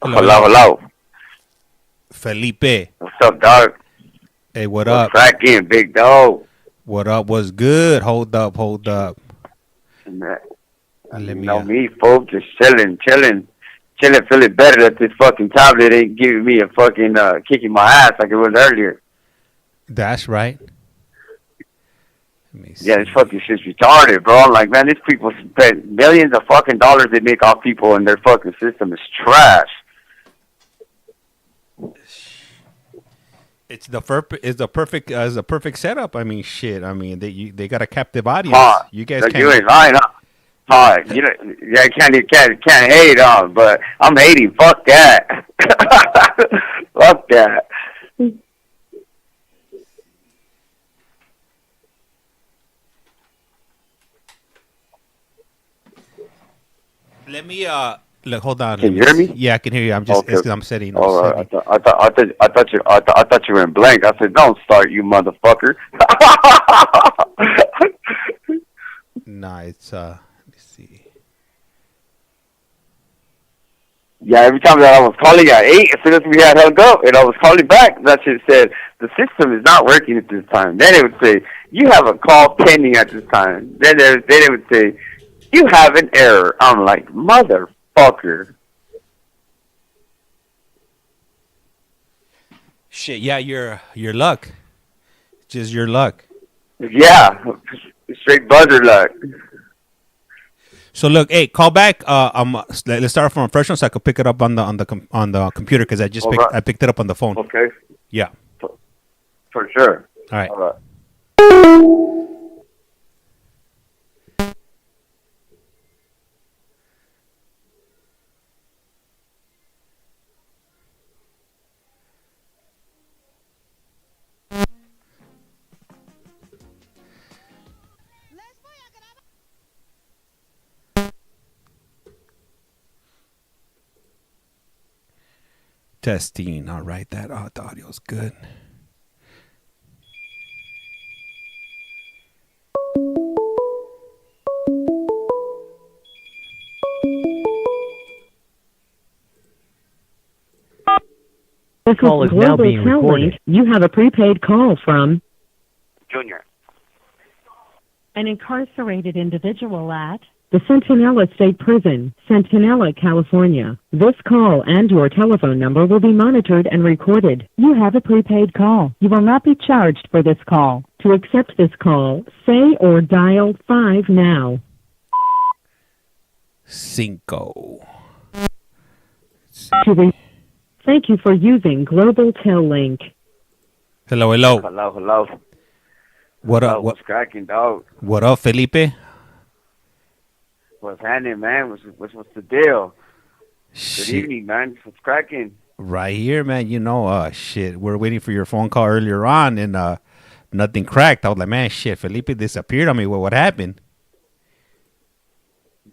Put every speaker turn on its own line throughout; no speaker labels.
Hello,
Hello,
hello.
hello.
Felipe.
What's up, dog?
Hey, what
What's
up?
cracking, big dog?
What up? What's good? Hold up, hold up.
Man,
Let
you
me,
know me, folks, just chilling, feeling better that this fucking tablet ain't giving me a fucking kicking my ass like it was earlier.
that's right. Let me
Yeah, this
see.
fucking shit's retarded, bro. I'm like, man, these people spend millions of fucking dollars they make off people, and their fucking system is trash.
It's the perfect setup. I mean, shit. I mean, they got a captive
Huh?
audience. You guys
Like you
can.
ain't lying, huh? Huh? You know, yeah, can't hate on, but I'm hating. Fuck that. Fuck that.
Let me look. Hold on. Let
Can
me
you hear
see.
me?
Yeah, I can hear you.
Okay.
It's 'cause I'm setting. I'm
Oh,
setting.
I thought you were in blank. I said, don't start, you motherfucker.
Nah, it's let me see.
Yeah, every time that I was calling at 8, as soon as we had hung up, and I was calling back, that shit said, the system is not working at this time. Then it would say, you have a call pending at this time. Then it would say, you have an error. I'm like, motherfucker.
Shit. Yeah, your luck. Just your luck.
Yeah, straight buzzer luck.
So look, hey, call back. Let's start from a fresh one so I could pick it up on on the computer because
All right.
I picked it up on the phone.
Okay.
Yeah.
For, for sure.
All right.
All right.
Testing. All right. The audio's good.
This call is now being recorded. You have a prepaid call from
Junior.
an incarcerated individual at the Centinela State Prison, Centinela, California. This call and your telephone number will be monitored and recorded. You have a prepaid call. You will not be charged for this call. To accept this call, say or dial 5 now.
Cinco.
To re- Thank you for using Global Tel Link.
Hello, hello.
Hello, hello.
What
Hello,
up?
what's cracking, dog?
What up, Felipe?
What's happening, man? What's the deal? Good
Shit.
evening, man. What's cracking?
Right here, man. You know, shit. We're waiting for your phone call earlier on, and nothing cracked. I was like, man, shit. Felipe disappeared on me. What happened?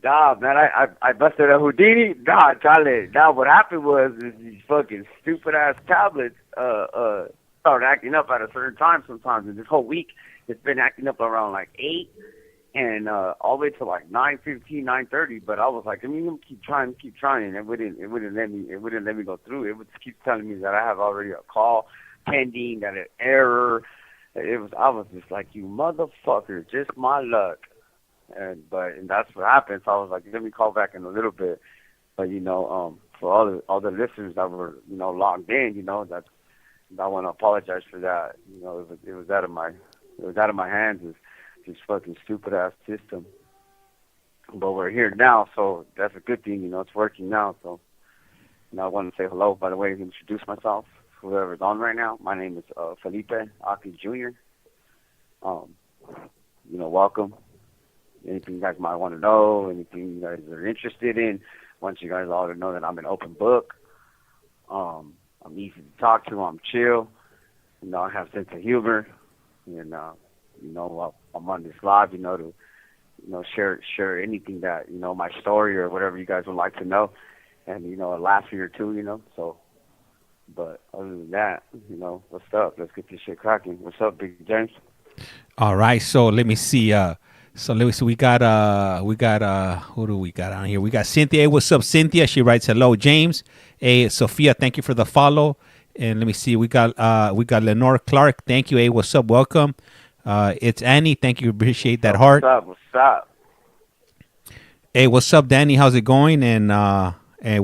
Nah, man, I busted a Houdini. Nah, Charlie. Nah, what happened was is these fucking stupid ass tablets started acting up at a certain time sometimes, and this whole week it's been acting up around like 8 and all the way to like 9:15, 9:30. But I was like, I mean, keep trying, and it wouldn't let me go through. It would keep telling me that I have already a call pending, that an error. I was just like, you motherfucker, just my luck. And that's what happened. So I was like, let me call back in a little bit. But for all the listeners that were logged in, that's I want to apologize for that. It was out of my hands. It's this fucking stupid ass system. But we're here now, so that's a good thing. It's working now. So I want to say hello. By the way, introduce myself. Whoever's on right now, my name is Felipe Aki Jr. Um, welcome. Anything you guys might want to know, anything you guys are interested in, want you guys all to know that I'm an open book. I'm easy to talk to. I'm chill. I have sense of humor. And, I'm on this live, to, share anything that, my story or whatever you guys would like to know. And, a laugh or two, so. But other than that, what's up? Let's get this shit cracking. What's up, Big James?
All right. So let me see. So Lewis, we got who do we got on here? We got Cynthia. Hey, what's up, Cynthia? She writes hello, James. Hey, Sophia, thank you for the follow. And let me see, we got Lenore Clark. Thank you. Hey, what's up? Welcome. It's Annie. Thank you. Appreciate that
What's
heart.
up? What's up?
Hey, what's up, Danny? How's it going? And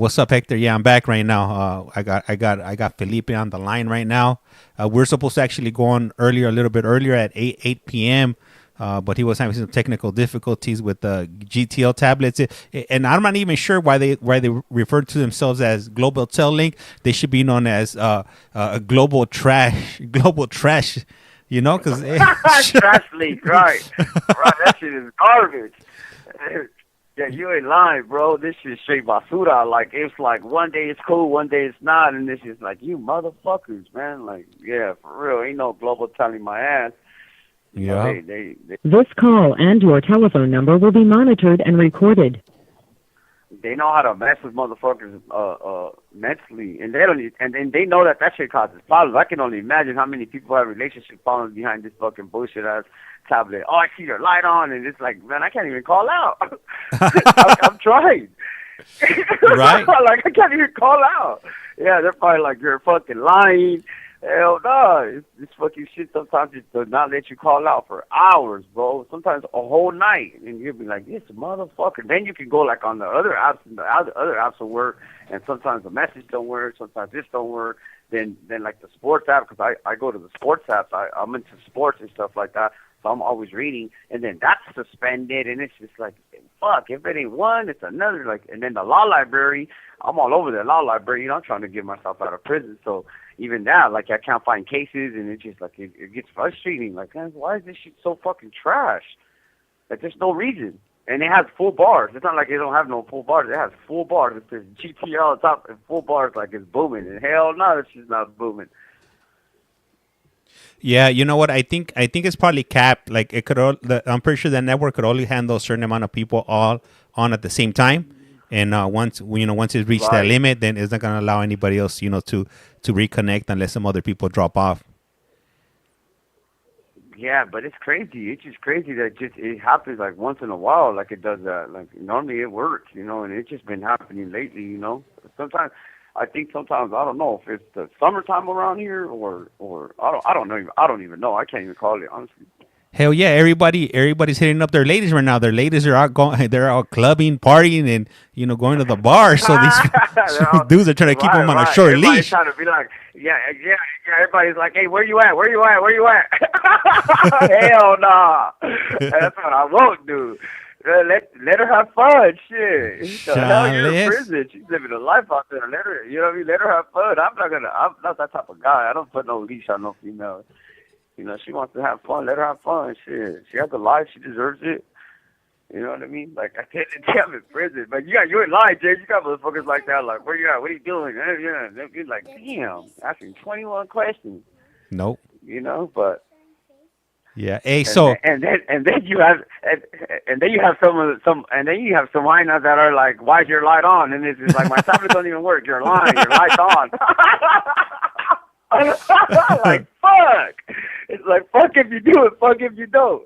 what's up, Hector? Yeah, I'm back right now. I got Felipe on the line right now. We're supposed to actually go on earlier, a little bit earlier at 8 p.m. But he was having some technical difficulties with the GTL tablets, and I'm not even sure why they refer to themselves as Global Tel Link. They should be known as a global trash, because
Trash leak, right? Right, that shit is garbage. Yeah, you ain't lying, bro. This shit straight basura. Like, it's like one day it's cool, one day it's not, and this is like, you motherfuckers, man. Like, yeah, for real. Ain't no global telling my ass. You know,
yeah.
This call and your telephone number will be monitored and recorded.
They know how to mess with motherfuckers mentally, and they don't. And then they know that shit causes problems. I can only imagine how many people have relationship problems behind this fucking bullshit ass tablet. Oh, I see your light on, and it's like, man, I can't even call out. I'm trying.
Right.
Like, I can't even call out. Yeah, they're probably like, you're fucking lying. Hell no. This fucking shit sometimes it does not let you call out for hours, bro. Sometimes a whole night. And you'll be like, this motherfucker. Then you can go like on the other apps, and the other apps will work. And sometimes the message don't work. Sometimes this don't work. Then like the sports app, because I go to the sports apps. I'm into sports and stuff like that. So I'm always reading. And then that's suspended. And it's just like, fuck, if it ain't one, it's another. Like, and then the law library, I'm all over the law library. You know, I'm trying to get myself out of prison. So even now, like, I can't find cases, and it's just like it gets frustrating. Like, man, why is this shit so fucking trash? Like, there's no reason. And it has full bars. It's not like they don't have no full bars. It has full bars. It says GTL on top and full bars, like it's booming. And hell no, it's just not booming.
Yeah, you know what? I think it's probably capped. Like I'm pretty sure the network could only handle a certain amount of people all on at the same time. And once it's reached that
Right.
limit, then it's not gonna allow anybody else, to reconnect unless some other people drop off.
Yeah, but it's crazy. It's just crazy that it happens like once in a while, like it does that. Like normally it works, and it's just been happening lately. Sometimes I think sometimes I don't know if it's the summertime around here or I don't even know. I can't even call it honestly.
Hell yeah, everybody's hitting up their ladies right now. Their ladies are out going, they're out clubbing, partying, and going to the bar. So these dudes are trying to keep them on a short
Everybody's
leash.
trying to be like, yeah. Everybody's like, hey, where you at? Where you at? Where you at? Hell nah. That's what I won't do. Let her have fun. Shit. The hell, you're in
Charles.
prison. She's living a life out there. Let her, you know what I mean? Let her have fun. I'm not that type of guy. I don't put no leash on no female. She wants to have fun. Let her have fun. Shit. She has a life. She deserves it. You know what I mean? Like, I can't tell I'm in prison. But you ain't lying, Jay. You got motherfuckers like that. Like, where you at? What are you doing? Yeah. You're like, damn. Asking 21 questions.
Nope.
But.
Yeah. Hey, so.
And then you have some liners that are like, why's your light on? And it's just like, my tablet don't even work. You're lying. Your light's on. Like, fuck. It's like, fuck if you do it, fuck if you don't.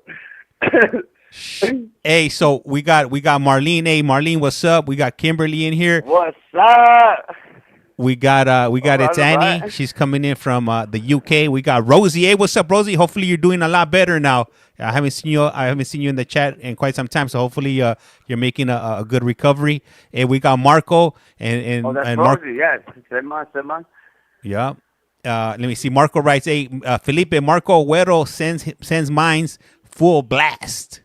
Hey, so we got Marlene. Hey, Marlene, what's up? We got Kimberly in here.
What's up?
We got it's Annie.
Right.
She's coming in from the UK. We got Rosie. Hey, what's up, Rosie? Hopefully you're doing a lot better now. I haven't seen you in the chat in quite some time, so hopefully you're making a good recovery. And we got Marco and
Oh, that's
and
Rosie, yes. Semi.
Yeah. Let me see. Marco writes, "Hey, Felipe, Marco Agüero sends mines full blast."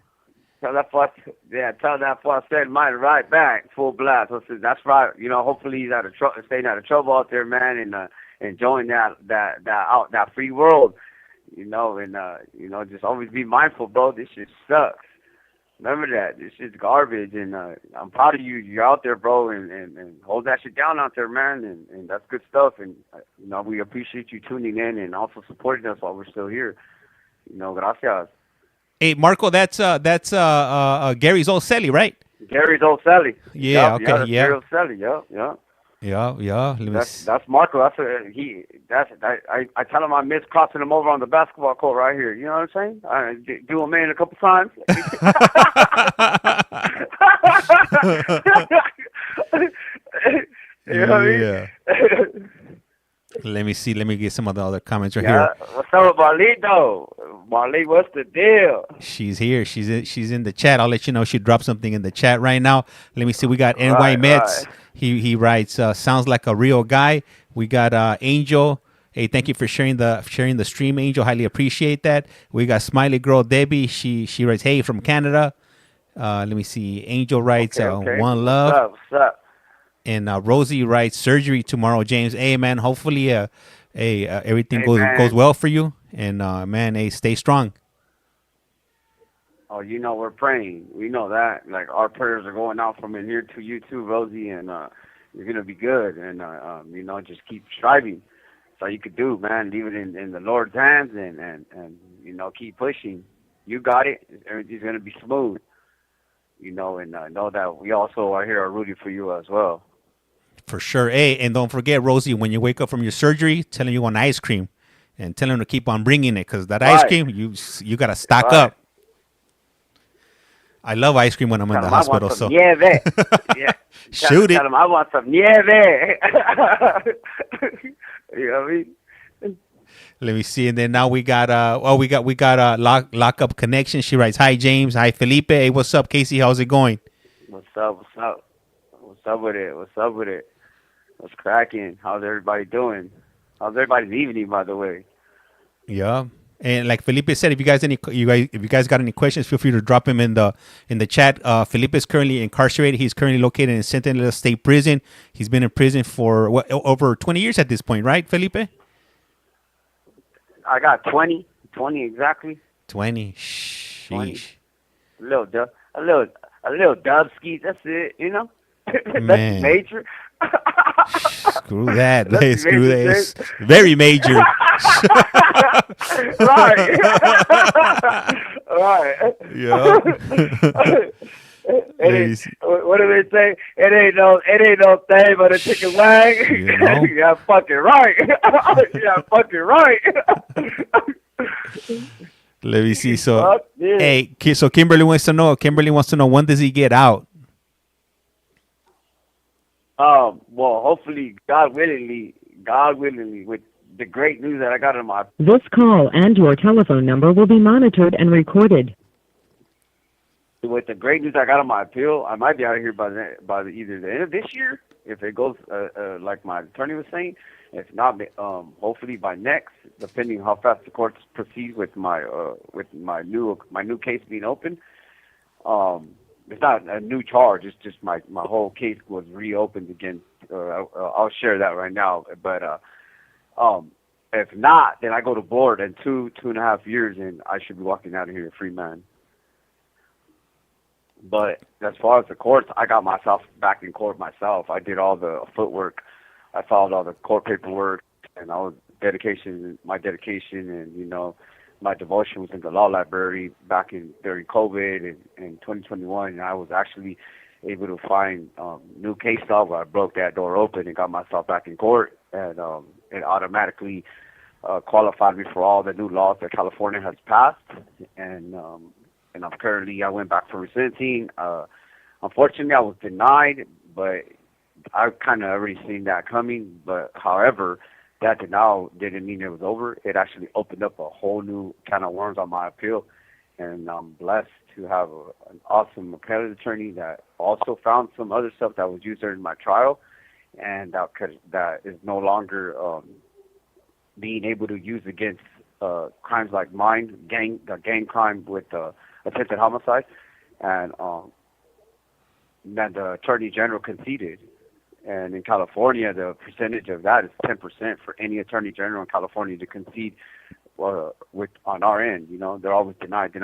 Tell that fuck I said mine right back, full blast. So that's right. Hopefully he's staying out of trouble out there, man, and enjoying that free world. Just always be mindful, bro. This shit sucks. Remember that. This shit's garbage, and I'm proud of you. You're out there, bro, and hold that shit down out there, man, and that's good stuff. And we appreciate you tuning in and also supporting us while we're still here. Gracias.
Hey, Marco, that's Gary's old celly, right?
Gary's old Sally.
Yeah,
Yep,
okay,
that's
yeah.
Gary's old Sally. Yep.
Yeah, yeah. Let me see.
That's Marco. I tell him I miss crossing him over on the basketball court right here. You know what I'm saying? I do a man a couple times. You know what I mean?
Yeah. Let me see. Let me get some of the other comments right
Yeah.
here.
What's up with Marley though? Marley, what's the deal?
She's here. She's in the chat. I'll let you know she dropped something in the chat right now. Let me see. We got NY
Right,
Mets.
right.
He writes sounds like a real guy. We got Angel. Hey, thank you for sharing the stream, Angel. Highly appreciate that. We got Smiley Girl Debbie. She writes, hey, from Canada. Let me see. Angel writes,
Okay, okay.
one
What's
love.
up? What's up?
And Rosie writes, surgery tomorrow, James. Hey, man, hopefully everything
Hey
goes
man.
well for you. And, man, hey, stay strong.
Oh, you know we're praying. We know that. Like our prayers are going out from in here to you too, Rosie, and you're gonna be good. And just keep striving. That's all you could do, man. Leave it in the Lord's hands, and keep pushing. You got it. Everything's gonna be smooth. And know that we also are here are rooting for you as well.
For sure. Hey, and don't forget, Rosie, when you wake up from your surgery, tell him you want ice cream, and tell him to keep on bringing it because that ice
Right,
cream, you gotta stock
right.
up. I love ice cream when I'm in
Tell
the
him I want
hospital.
some
So
nieve. Yeah.
shoot
Tell
it.
him I want some nieve. You know what I mean?
Let me see. And then now we got lock up connection. She writes, hi James, hi Felipe. Hey, what's up, Casey? How's it going?
What's up? What's up? What's up with it? What's up with it? What's cracking? How's everybody doing? How's everybody's evening, by the way?
Yeah. And like Felipe said, if you guys got any questions, feel free to drop him in the chat. Felipe is currently incarcerated. He's currently located in Sentinel State Prison. He's been in prison for over 20 years at this point, right, Felipe?
I got 20 exactly.
20.
20.
Sheesh.
A little dubski. That's it. Nothing
Man.
major.
Screw that.
Nothing
Screw
major,
that.
Jay.
It's very major.
Right. Right.
Yeah.
It ain't, what do they say? It ain't no thing but a chicken wag.
You know?
Yeah, fucking right. Yeah, fucking right.
Let me see. So,
Fuck yeah.
hey, so Kimberly wants to know. When does he get out?
Well, hopefully, God willingly, with the great news that I got in my
This call and your telephone number will be monitored and recorded.
with the great news I got on my appeal, I might be out of here by either the end of this year, if it goes like my attorney was saying. If not, hopefully by next, depending how fast the courts proceed with my new case being open. It's not a new charge. It's just my whole case was reopened again. I'll share that right now. But if not, then I go to board in 2.5 years, and I should be walking out of here a free man. But as far as the courts, I got myself back in court myself. I did all the footwork. I filed all the court paperwork, and my dedication, and my devotion was in the law library back during COVID in 2021, and I was actually able to find new case law where I broke that door open and got myself back in court, and it automatically qualified me for all the new laws that California has passed, and I went back for resentencing. Unfortunately, I was denied, but I kind of already seen that coming. But however, that denial didn't mean it was over. It actually opened up a whole new can of worms on my appeal, and I'm blessed to have an awesome appellate attorney that also found some other stuff that was used during my trial, and that is no longer being able to use against crimes like mine, gang crime with attempted homicide, and then the Attorney General conceded. And in California, the percentage of that is 10% for any Attorney General in California to concede on our end. They're always denied.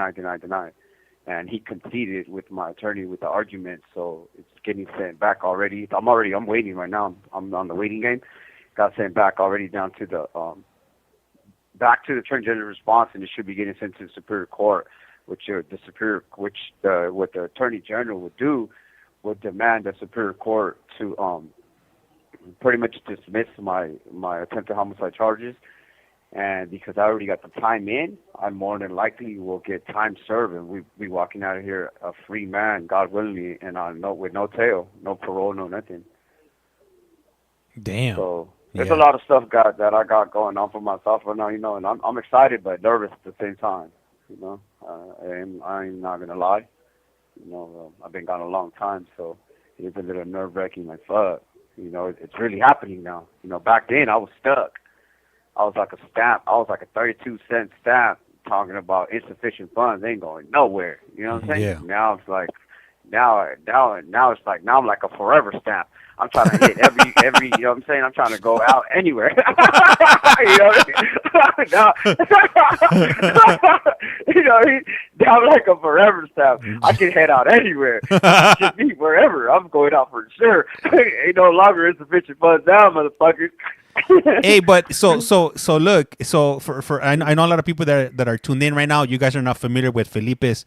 And he conceded with my attorney with the argument, so it's getting sent back already. I'm waiting right now. I'm on the waiting game. Got sent back already down to the Attorney General response, and it should be getting sent to the Superior Court, what the Attorney General would do would demand the Superior Court to pretty much dismissed my attempted homicide charges. And because I already got the time in, I more than likely will get time served, and we be walking out of here a free man, God willing, and with no tail, no parole, no nothing.
Damn.
So there's a lot of stuff that I got going on for myself right now, and I'm excited but nervous at the same time. I'm not gonna lie. I've been gone a long time, so it's a little nerve wracking. Like fuck, it's really happening now. Back then I was stuck. I was like a stamp. I was like a 32-cent stamp talking about insufficient funds. They ain't going nowhere. You know what I'm saying?
Yeah.
Now it's like, now I'm like a forever stamp. I'm trying to hit every, you know what I'm saying? I'm trying to go out anywhere. You know what I mean? Now I'm like a forever stamp. I can head out anywhere. Just me wherever. I'm going out for sure. Ain't no longer insufficient funds now, motherfuckers.
Hey, but so look, so for I know a lot of people that are tuned in right now. You guys are not familiar with Felipe's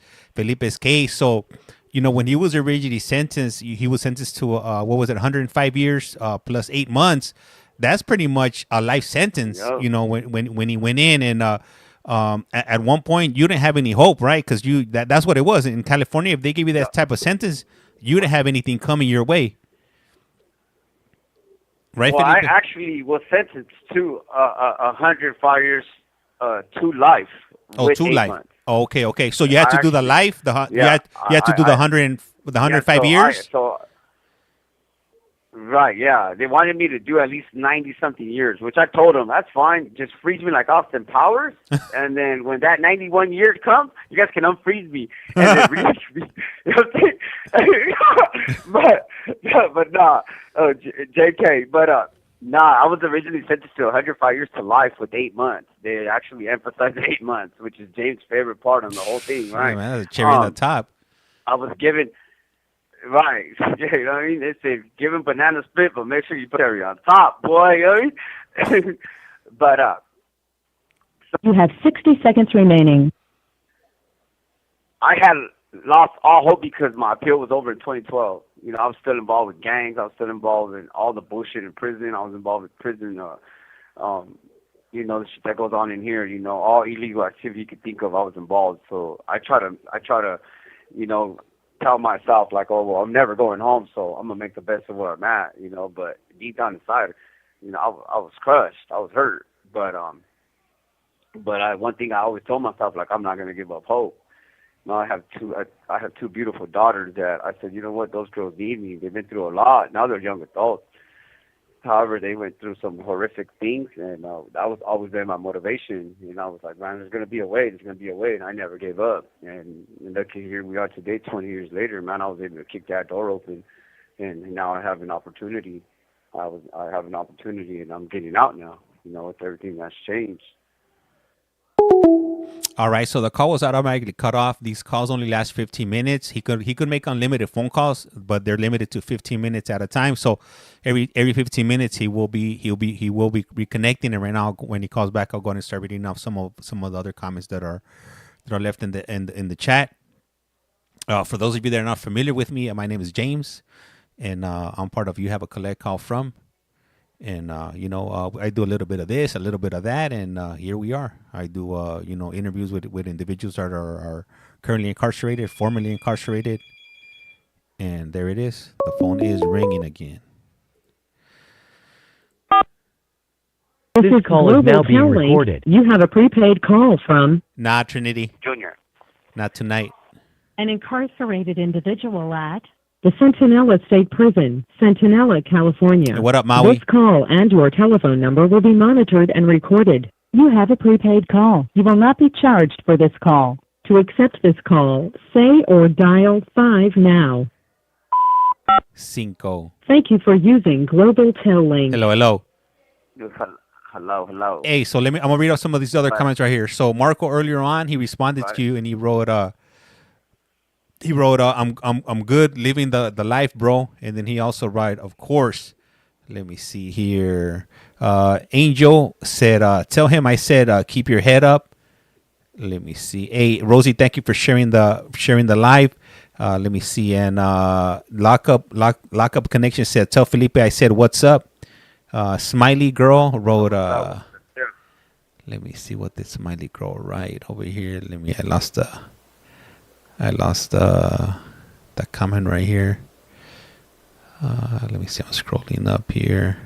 case. So, when he was originally sentenced, he was sentenced to what was it, 105 years plus 8 months. That's pretty much a life sentence.
Yep.
When he went in, and at one point you didn't have any hope, right? Because that's what it was in California. If they gave you that type of sentence, you didn't have anything coming your way. Right,
well,
Felipe?
I actually was sentenced to 105 years to life.
Oh, to life.
Months.
Oh, okay. So you had to do the life. You had to do the 105 years.
Right, yeah. They wanted me to do at least 90-something years, which I told them, that's fine. Just freeze me like Austin Powers, and then when that 91 years comes, you guys can unfreeze me and then release me. You know what I'm saying? but nah, JK. But I was originally sentenced to 105 years to life with 8 months. They actually emphasized 8 months, which is James' favorite part on the whole thing, right?
Yeah, man, that's a cherry on the top.
I was given... Right, you know what I mean? They say give him banana split, but make sure you put cherry on top, boy. You know what I mean? But
you have 60 seconds remaining.
I had lost all hope because my appeal was over in 2012. I was still involved with gangs. I was still involved in all the bullshit in prison. I was involved with prison. The shit that goes on in here. All illegal activity you could think of, I was involved. So I try to, tell myself like, oh well, I'm never going home, so I'm gonna make the best of where I'm at, But deep down inside, I was crushed, I was hurt. But one thing I always told myself, like, I'm not gonna give up hope. I have two beautiful daughters that I said, you know what, those girls need me. They've been through a lot. Now they're young adults. However, they went through some horrific things, and that was always been my motivation. I was like, man, there's going to be a way. There's going to be a way, and I never gave up. And luckily, here we are today, 20 years later, man, I was able to kick that door open, and now I have an opportunity. I have an opportunity, and I'm getting out now, with everything that's changed.
All right, so the call was automatically cut off. These calls only last 15 minutes. He could make unlimited phone calls, but they're limited to 15 minutes at a time. So every 15 minutes he will be reconnecting. And right now, when he calls back, I'll go ahead and start reading off some of the other comments that are left in the chat. For those of you that are not familiar with me, my name is James, and I'm part of You Have a Collect Call From. And, I do a little bit of this, a little bit of that. And here we are. I do, interviews with individuals that are currently incarcerated, formerly incarcerated. And there it is. The phone is ringing again.
This call is now being recorded. You have a prepaid call from...
Nah, Trinity.
Junior.
Not tonight.
An incarcerated individual at... the Centinela State Prison, Centinela, California.
Hey, what up, Maui?
This call and your telephone number will be monitored and recorded. You have a prepaid call. You will not be charged for this call. To accept this call, say or dial 5 now.
5.
Thank you for using Global Tel Link.
Hello.
Hello.
Hey, so I'm gonna read out some of these other comments right here. So Marco earlier on, he responded to you and he wrote, I'm good living the life, bro. And then he also wrote, of course. Let me see here. Angel said, tell him I said, keep your head up. Let me see. Hey, Rosie, thank you for sharing the live. Let me see. And Lockup Connection said, tell Felipe I said, what's up? Smiley Girl wrote.
That was, yeah.
Let me see what the Smiley Girl write over here. Let me. I lost the comment right here. Let me see. I'm scrolling up here.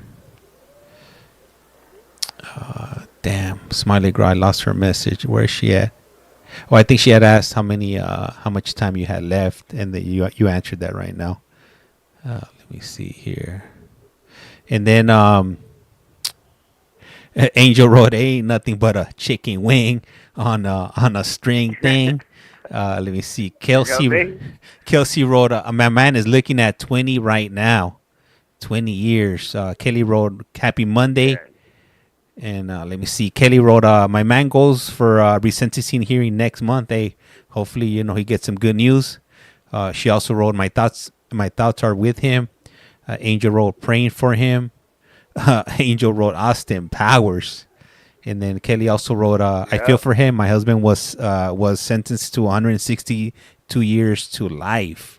Damn, Smiley Girl. I lost her message. Where is she at? Oh, I think she had asked how much time you had left, and that you answered that right now. Let me see here. And then Angel wrote, "Ain't nothing but a chicken wing on a string thing." Let me see.
You know what I mean?
Kelsey wrote, "My man is looking at 20 right now, 20 years." Kelly wrote, "Happy Monday."
Yeah.
And let me see. Kelly wrote, "My man goes for resentencing hearing next month. Hey, hopefully he gets some good news." She also wrote, "My thoughts are with him." Angel wrote, "Praying for him." Angel wrote, "Austin Powers." And then Kelly also wrote, "I feel
Yep.
for him. My husband was sentenced to 162 years to life."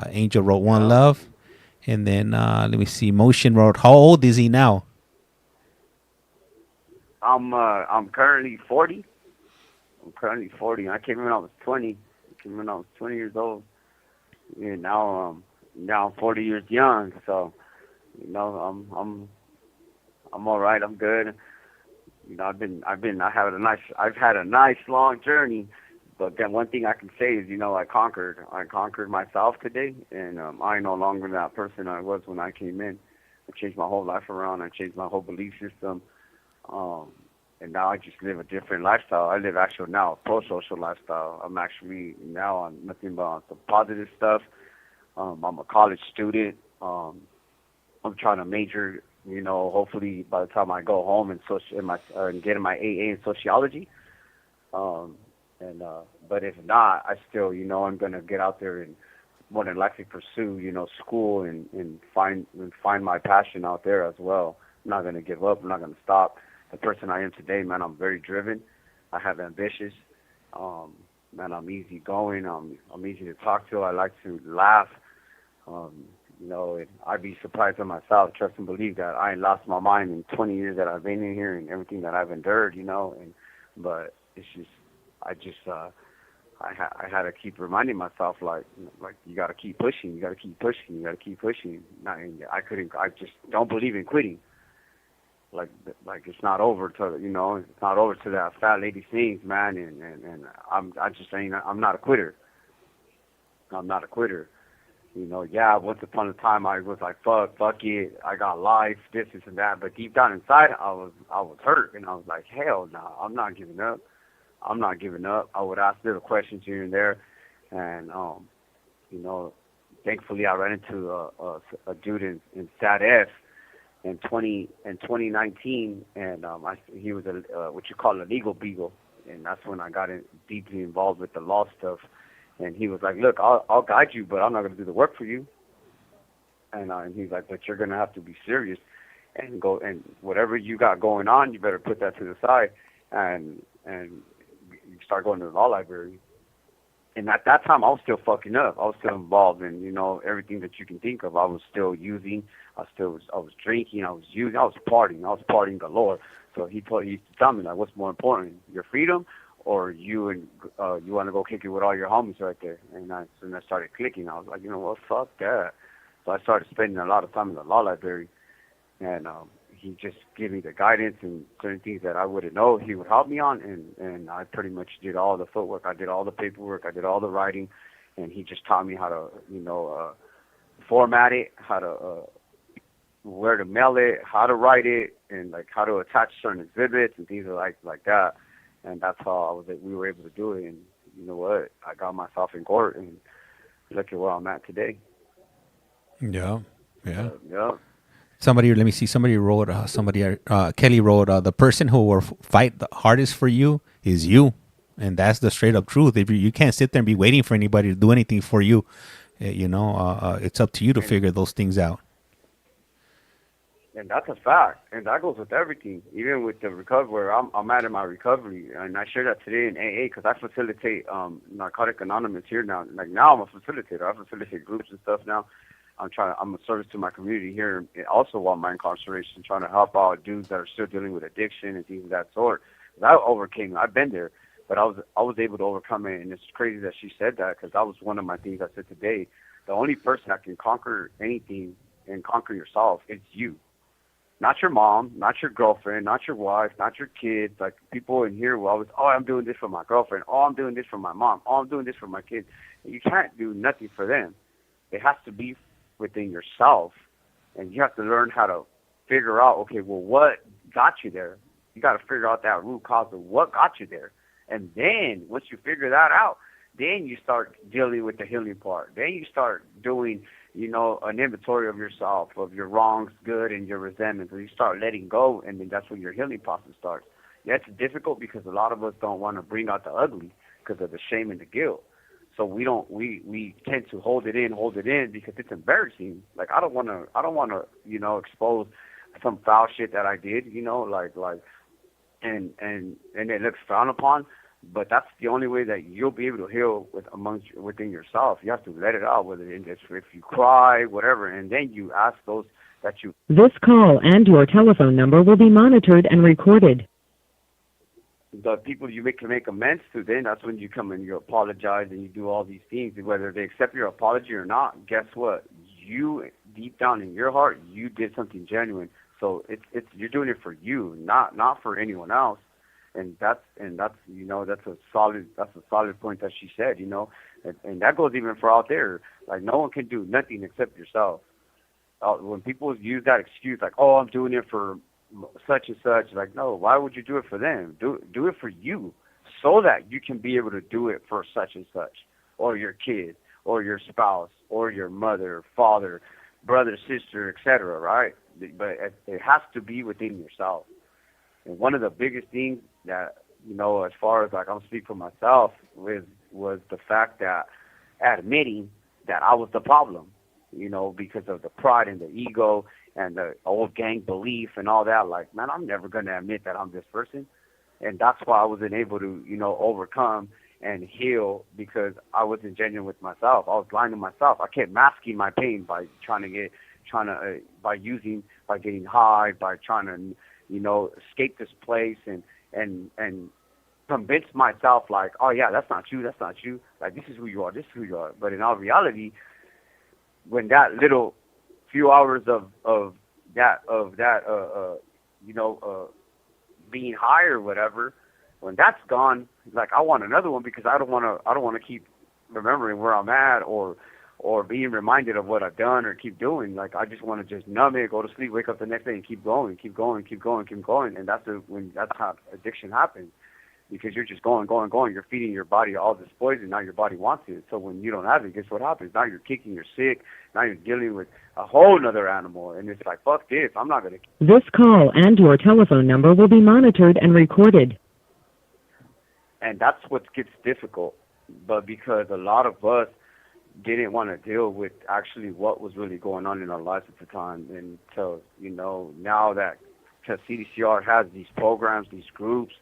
Angel wrote, "One
Yep.
love." And then let me see. Motion wrote, "How old is he now?"
I'm currently 40. I'm currently 40. I came in when I was 20. I came in when I was 20 years old. And now I'm 40 years young. So I'm all right. I'm good. I've had a nice long journey. But then one thing I can say is, I conquered myself today, and I no longer that person I was when I came in. I changed my whole life around. I changed my whole belief system. Um, and now I just live a different lifestyle. I live actually now a pro-social lifestyle. I'm actually now on nothing but the positive stuff. I'm a college student. I'm trying to major, hopefully by the time I go home and get in my AA in sociology. Um, but if not, I still, I'm gonna get out there and more than likely pursue, school and find my passion out there as well. I'm not gonna give up. I'm not gonna stop. The person I am today, man, I'm very driven. I have ambitions. Um, man, I'm easygoing. I'm easy to talk to. I like to laugh. Um, I'd be surprised at myself, trust and believe that I ain't lost my mind in 20 years that I've been in here and everything that I've endured, but it's just, I had to keep reminding myself, like you got to keep pushing, you got to keep pushing, you got to keep pushing. I just don't believe in quitting. Like, it's not over it's not over to that fat lady sings, man, and I just ain't, I'm not a quitter. I'm not a quitter. Yeah, once upon a time I was like, fuck it, I got life, this and that. But deep down inside, I was hurt, and I was like, hell no, I'm not giving up. I'm not giving up. I would ask little questions here and there, and you know, thankfully I ran into a dude in Sat F in 2019, and he was a what you call a legal beagle, and that's when I got deeply involved with the law stuff. And he was like, "Look, I'll guide you, but I'm not going to do the work for you." And he's like, "But you're going to have to be serious and go, and whatever you got going on, you better put that to the side and you start going to the law library." And at that time, I was still fucking up. I was still involved in everything that you can think of. I was still using. I was drinking. I was using. I was partying. I was partying galore. So he used to tell me, like, what's more important, your freedom or you want to go kick it with all your homies right there? And I started clicking. I was like, you know what, fuck that. So I started spending a lot of time in the law library, and he just gave me the guidance and certain things that I wouldn't know. He would help me on, and I pretty much did all the footwork. I did all the paperwork. I did all the writing, and he just taught me how to, format it, how to where to mail it, how to write it, and like how to attach certain exhibits and things like that. And that's how we were able to do it. And you know what? I got myself in court, and look at where I'm at today.
Yeah, yeah.
Yeah.
Somebody, let me see. Somebody wrote. Kelly wrote. The person who will fight the hardest for you is you, and that's the straight up truth. If you can't sit there and be waiting for anybody to do anything for you, it's up to you to
And
figure those things out.
and that's a fact, and that goes with everything, even with the recovery. Where I'm at in my recovery, and I share that today in AA because I facilitate Narcotic Anonymous here now. Like now, I'm a facilitator. I facilitate groups and stuff now. I'm a service to my community here, and also while my incarceration, trying to help out dudes that are still dealing with addiction and things of that sort. 'Cause I overcame. I've been there, but I was able to overcome it, and it's crazy that she said that because that was one of my things I said today. The only person that can conquer anything and conquer yourself is you. Not your mom, not your girlfriend, not your wife, not your kids. Like people in here will always, oh, I'm doing this for my girlfriend. Oh, I'm doing this for my mom. Oh, I'm doing this for my kids. You can't do nothing for them. It has to be within yourself, and you have to learn how to figure out, okay, well, what got you there? You got to figure out that root cause of what got you there, and then once you figure that out, then you start dealing with the healing part. Then you start doing, an inventory of yourself, of your wrongs, good, and your resentments. And you start letting go, and then that's when your healing process starts. Yeah, it's difficult because a lot of us don't want to bring out the ugly because of the shame and the guilt. So we tend to hold it in because it's embarrassing. Like I don't want to expose some foul shit that I did, and it looks frowned upon. But that's the only way that you'll be able to heal within yourself. You have to let it out, whether it's if you cry, whatever, and then you ask those that you.
This call and your telephone number will be monitored and recorded.
The people you can make amends to, then that's when you come and you apologize and you do all these things. Whether they accept your apology or not, guess what? You deep down in your heart, you did something genuine. So it's you're doing it for you, not for anyone else. And that's that's a solid point that she said, and that goes even for out there. Like no one can do nothing except yourself. When people use that excuse, like, oh, I'm doing it for such and such, like, no, why would you do it for them? Do it for you, so that you can be able to do it for such and such, or your kid, or your spouse, or your mother, father, brother, sister, etc. Right? But it has to be within yourself. And one of the biggest things that, as far as like I'm speaking for myself, was the fact that admitting that I was the problem, because of the pride and the ego and the old gang belief and all that. Like, man, I'm never going to admit that I'm this person. And that's why I wasn't able to, overcome and heal, because I wasn't genuine with myself. I was lying to myself. I kept masking my pain by getting high, by trying to, escape this place and convince myself like, oh yeah, that's not you. Like, this is who you are. But in all reality, when that little few hours of being high or whatever, when that's gone, like I want another one, because I don't want to keep remembering where I'm at or being reminded of what I've done or keep doing. Like I just want to just numb it, go to sleep, wake up the next day, and keep going. And that's how addiction happens, because you're just going. You're feeding your body all this poison. Now your body wants it. So when you don't have it, guess what happens? Now you're kicking, you're sick. Now you're dealing with a whole nother animal, and it's like, fuck this. I'm not gonna.
This call and your telephone number will be monitored and recorded.
And that's what gets difficult. But because a lot of us didn't want to deal with actually what was really going on in our lives at the time. And so, now that CDCR has these programs, these groups,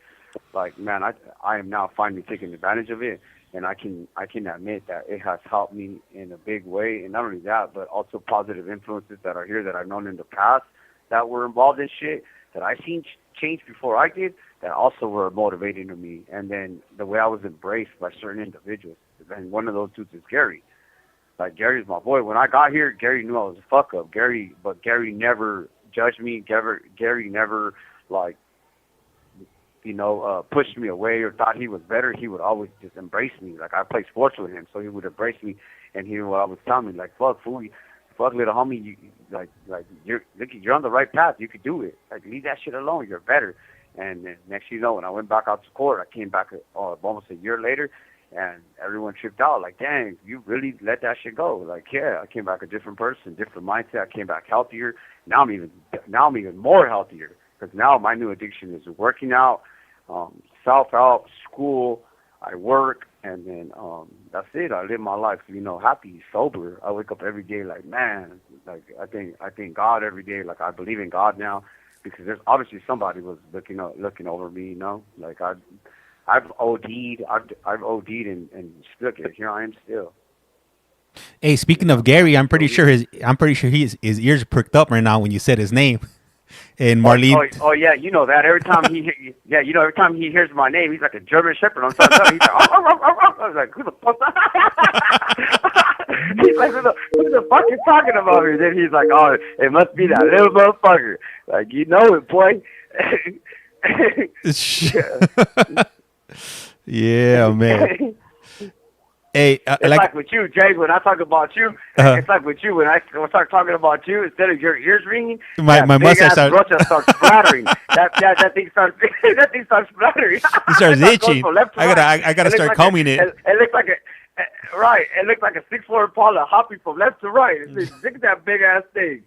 like, man, I am now finally taking advantage of it. And I can admit that it has helped me in a big way. And not only that, but also positive influences that are here that I've known in the past that were involved in shit that I seen change before I did, that also were motivating to me. And then the way I was embraced by certain individuals. And one of those dudes is Gary. Like, Gary's my boy. When I got here, Gary knew I was a fuck up. Gary never judged me. Gary never, like, pushed me away or thought he was better. He would always just embrace me. Like, I played sports with him, so he would embrace me, and he would always tell me, like, fuck, fool, fuck, little homie, you're on the right path. You could do it. Like, leave that shit alone. You're better. And then next thing you know, when I went back out to court, I came back almost a year later, and everyone tripped out. Like, dang, you really let that shit go. Like, yeah, I came back a different person, different mindset. I came back healthier. Now I'm even more healthier, because now my new addiction is working out, self-help, school, I work, and then that's it. I live my life, happy, sober. I wake up every day like, man, like I thank God every day. Like, I believe in God now, because there's obviously somebody was looking over me, Like, I've OD'd, and look, here I am still.
Hey,
You
speaking of
know.
Gary,
So
I'm pretty sure his ears are perked up right now when you said his name. And
oh,
Marlene,
yeah, you know that. Every time yeah, every time he hears my name, he's like a German Shepherd. I'm trying to tell you, he's like, oh, oh, oh, oh. I was like, who the fuck? He's like, who the fuck is talking about me? Then he's like, oh, it must be that little motherfucker. Like, you know it, boy.
yeah, man.
Yeah.
Hey,
It's
like
like with you, Jay. When I talk about you,
uh,
it's like with you. When I start talking about you, instead of your ears ringing,
my
that big
mustache
ass
starts,
brocha starts splattering. That thing starts that thing starts splattering.
it
It
starts
starts going
itching.
from left to right.
I gotta
It looks
start
like a
combing it.
it looks like a right. It looks like a 6'4" Impala hopping from left to right. Look at that big ass thing.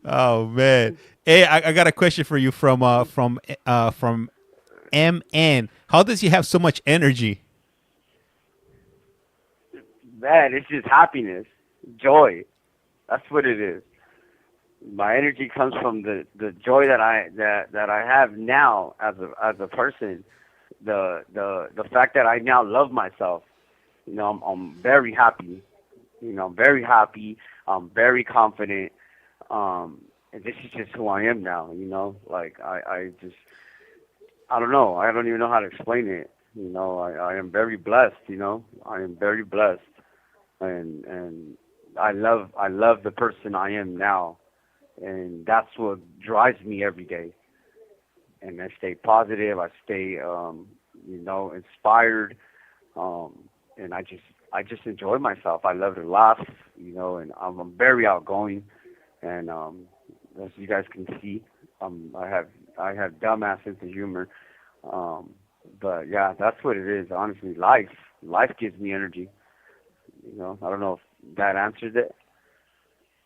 Oh man. Hey, I got a question for you from MN. How does he have so much energy?
Man, it's just happiness, joy. That's what it is. My energy comes from the joy that I have now as a person. The fact that I now love myself. You know, I'm very happy. You know, I'm very happy. I'm very confident. And this is just who I am now. You know, like I just I don't know. I don't even know how to explain it. You know, I am very blessed. You know, I am very blessed, and I love the person I am now, and that's what drives me every day. And I stay positive. I stay, you know, inspired, um, and I just enjoy myself. I love to laugh, you know, and I'm very outgoing, and as you guys can see, I have dumbass sense of humor, um, but yeah, that's what it is. Honestly, life gives me energy. You know, I don't know if that answers it.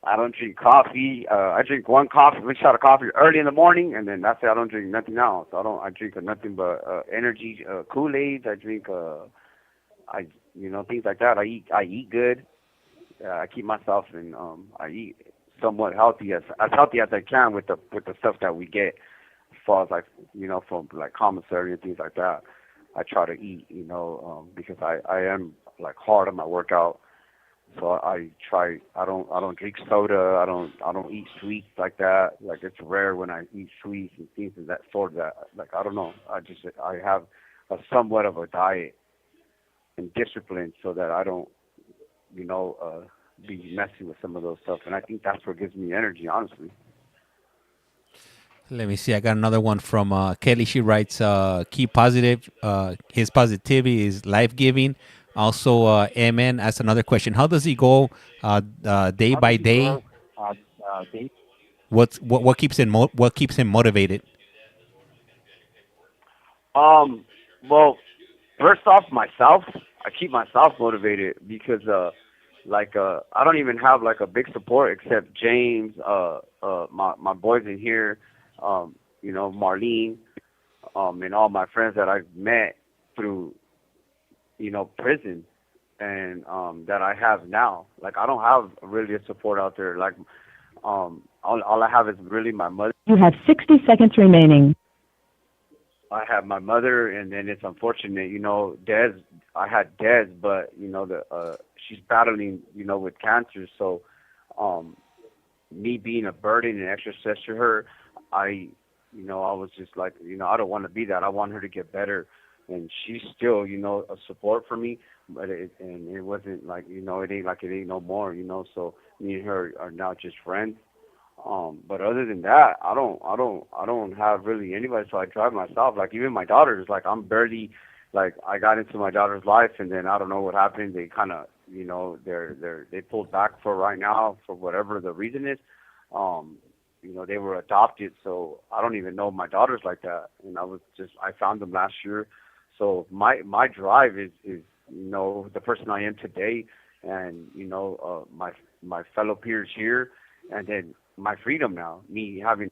I don't drink coffee. I drink one shot of coffee early in the morning, and then that's it. I don't drink nothing else. I don't. I drink nothing but energy, Kool-Aid. I drink, I you know things like that. I eat good. I keep myself in. I eat somewhat healthy as I can with the stuff that we get, as far as like you know from like commissary and things like that. I try to eat, you know, because I am like hard on my workout. So I try. I don't drink soda. I don't eat sweets like that. Like it's rare when I eat sweets and things of that sort. That like I don't know. I have a somewhat of a diet and discipline so that I don't you know be messing with some of those stuff. And I think that's what gives me energy. Honestly.
Let me see. I got another one from Kelly. She writes, "Keep positive. His positivity is life giving." Also, MN asks another question: How does he go day by day? What keeps him motivated?
Um. Well, first off, myself. I keep myself motivated because I don't even have like a big support except James, my boys in here, you know, Marlene, and all my friends that I've met through, you know, prison and that I have now. Like I don't have really a support out there. Like all I have is really my mother.
You have 60 seconds remaining.
I have my mother, and then it's unfortunate, you know, Des. I had Des, but you know she's battling, you know, with cancer. So, um, me being a burden and extra stress to her, I, you know, I was just like, you know, I don't want to be that. I want her to get better, and she's still, you know, a support for me. But it wasn't like, you know, it ain't like it ain't no more, you know. So me and her are now just friends. But other than that, I don't have really anybody. So I drive myself. Like even my daughters, like I'm barely, like I got into my daughter's life, and then I don't know what happened. They kind of, you know, they pulled back for right now for whatever the reason is. Um, you know, they were adopted, so I don't even know my daughters like that. And I found them last year. So my drive is you know the person I am today, and you know my fellow peers here, and then my freedom now. Me having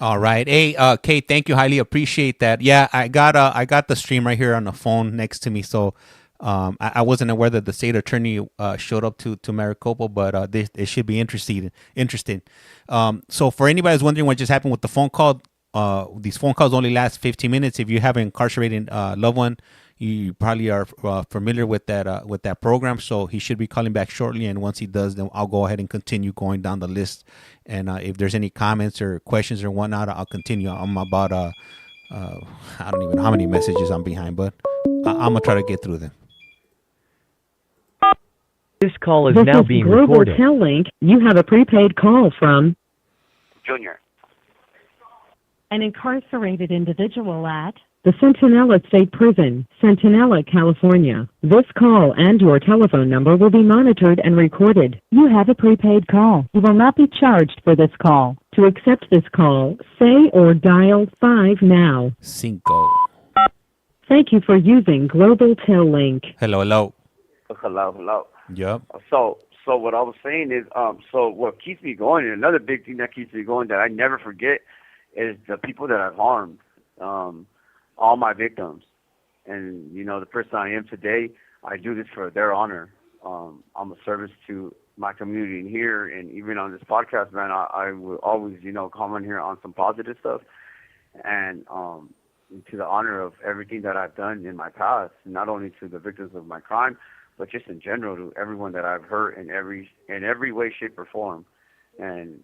All right. Hey, Kate, thank you. Highly appreciate that. Yeah, I got the stream right here on the phone next to me. So I wasn't aware that the state attorney showed up to Maricopa, but this it should be interesting. So for anybody who's wondering what just happened with the phone call, these phone calls only last 15 minutes. If you have an incarcerated loved one, You probably are familiar with that program, so he should be calling back shortly. And once he does, then I'll go ahead and continue going down the list. And if there's any comments or questions or whatnot, I'll continue. I'm about I don't even know how many messages I'm behind, but I'm gonna try to get through them.
This call is
This
now
is
being
Global
recorded.
Tel Link. You have a prepaid call from
Junior.
an incarcerated individual at the Centinela State Prison, Centinela, California. This call and your telephone number will be monitored and recorded. You have a prepaid call. You will not be charged for this call. To accept this call, say or dial 5 now.
Cinco.
Thank you for using Global Tel Link.
Hello, hello.
Hello.
Yep.
So what I was saying is, so what keeps me going, and another big thing that keeps me going that I never forget is the people that I've harmed, all my victims. And, the person I am today, I do this for their honor. I'm a service to my community in here, and even on this podcast, man, I will always, comment here on some positive stuff. And to the honor of everything that I've done in my past, not only to the victims of my crime, but just in general to everyone that I've hurt in every way, shape, or form. And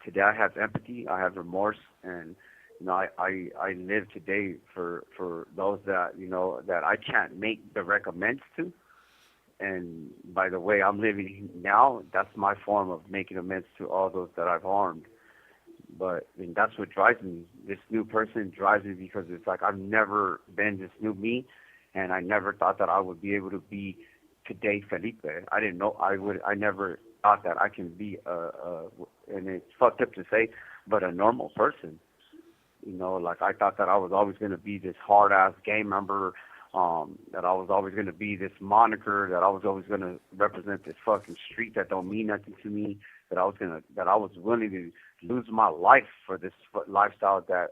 today I have empathy, I have remorse, and I live today for those that that I can't make direct amends to. And by the way I'm living now, that's my form of making amends to all those that I've harmed. But that's what drives me. This new person drives me because it's like I've never been this new me, and I never thought that I would be able to be today Felipe. I didn't know I would. I never thought that I can be and it's fucked up to say, but a normal person. Like I thought that I was always going to be this hard ass gang member, that I was always going to be this moniker, that I was always going to represent this fucking street that don't mean nothing to me, that I was willing to lose my life for this lifestyle that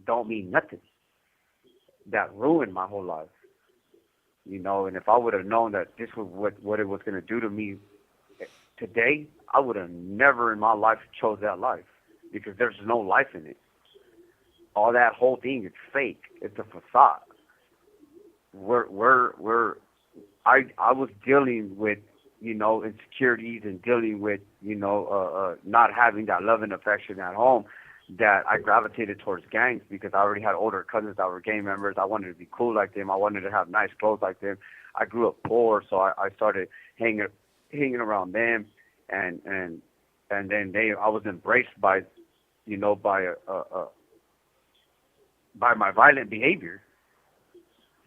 don't mean nothing, that ruined my whole life. And if I would have known that this was what it was going to do to me today, I would have never in my life chose that life, because there's no life in it. All that whole thing is fake. It's a facade. I was dealing with, insecurities and dealing with, not having that love and affection at home, that I gravitated towards gangs because I already had older cousins that were gang members. I wanted to be cool like them. I wanted to have nice clothes like them. I grew up poor, so I started hanging around them, and then I was embraced by, by my violent behavior.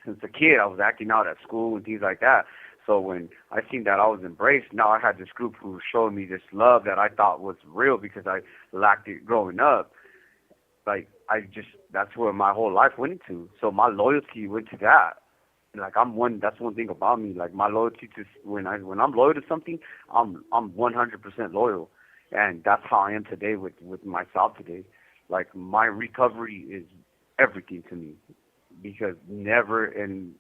Since a kid, I was acting out at school and things like that. So when I seen that I was embraced, now I had this group who showed me this love that I thought was real because I lacked it growing up. That's where my whole life went into. So my loyalty went to that. That's one thing about me. Like my loyalty to, when I'm loyal to something, I'm 100% loyal. And that's how I am today with myself today. Like my recovery is everything to me, because never in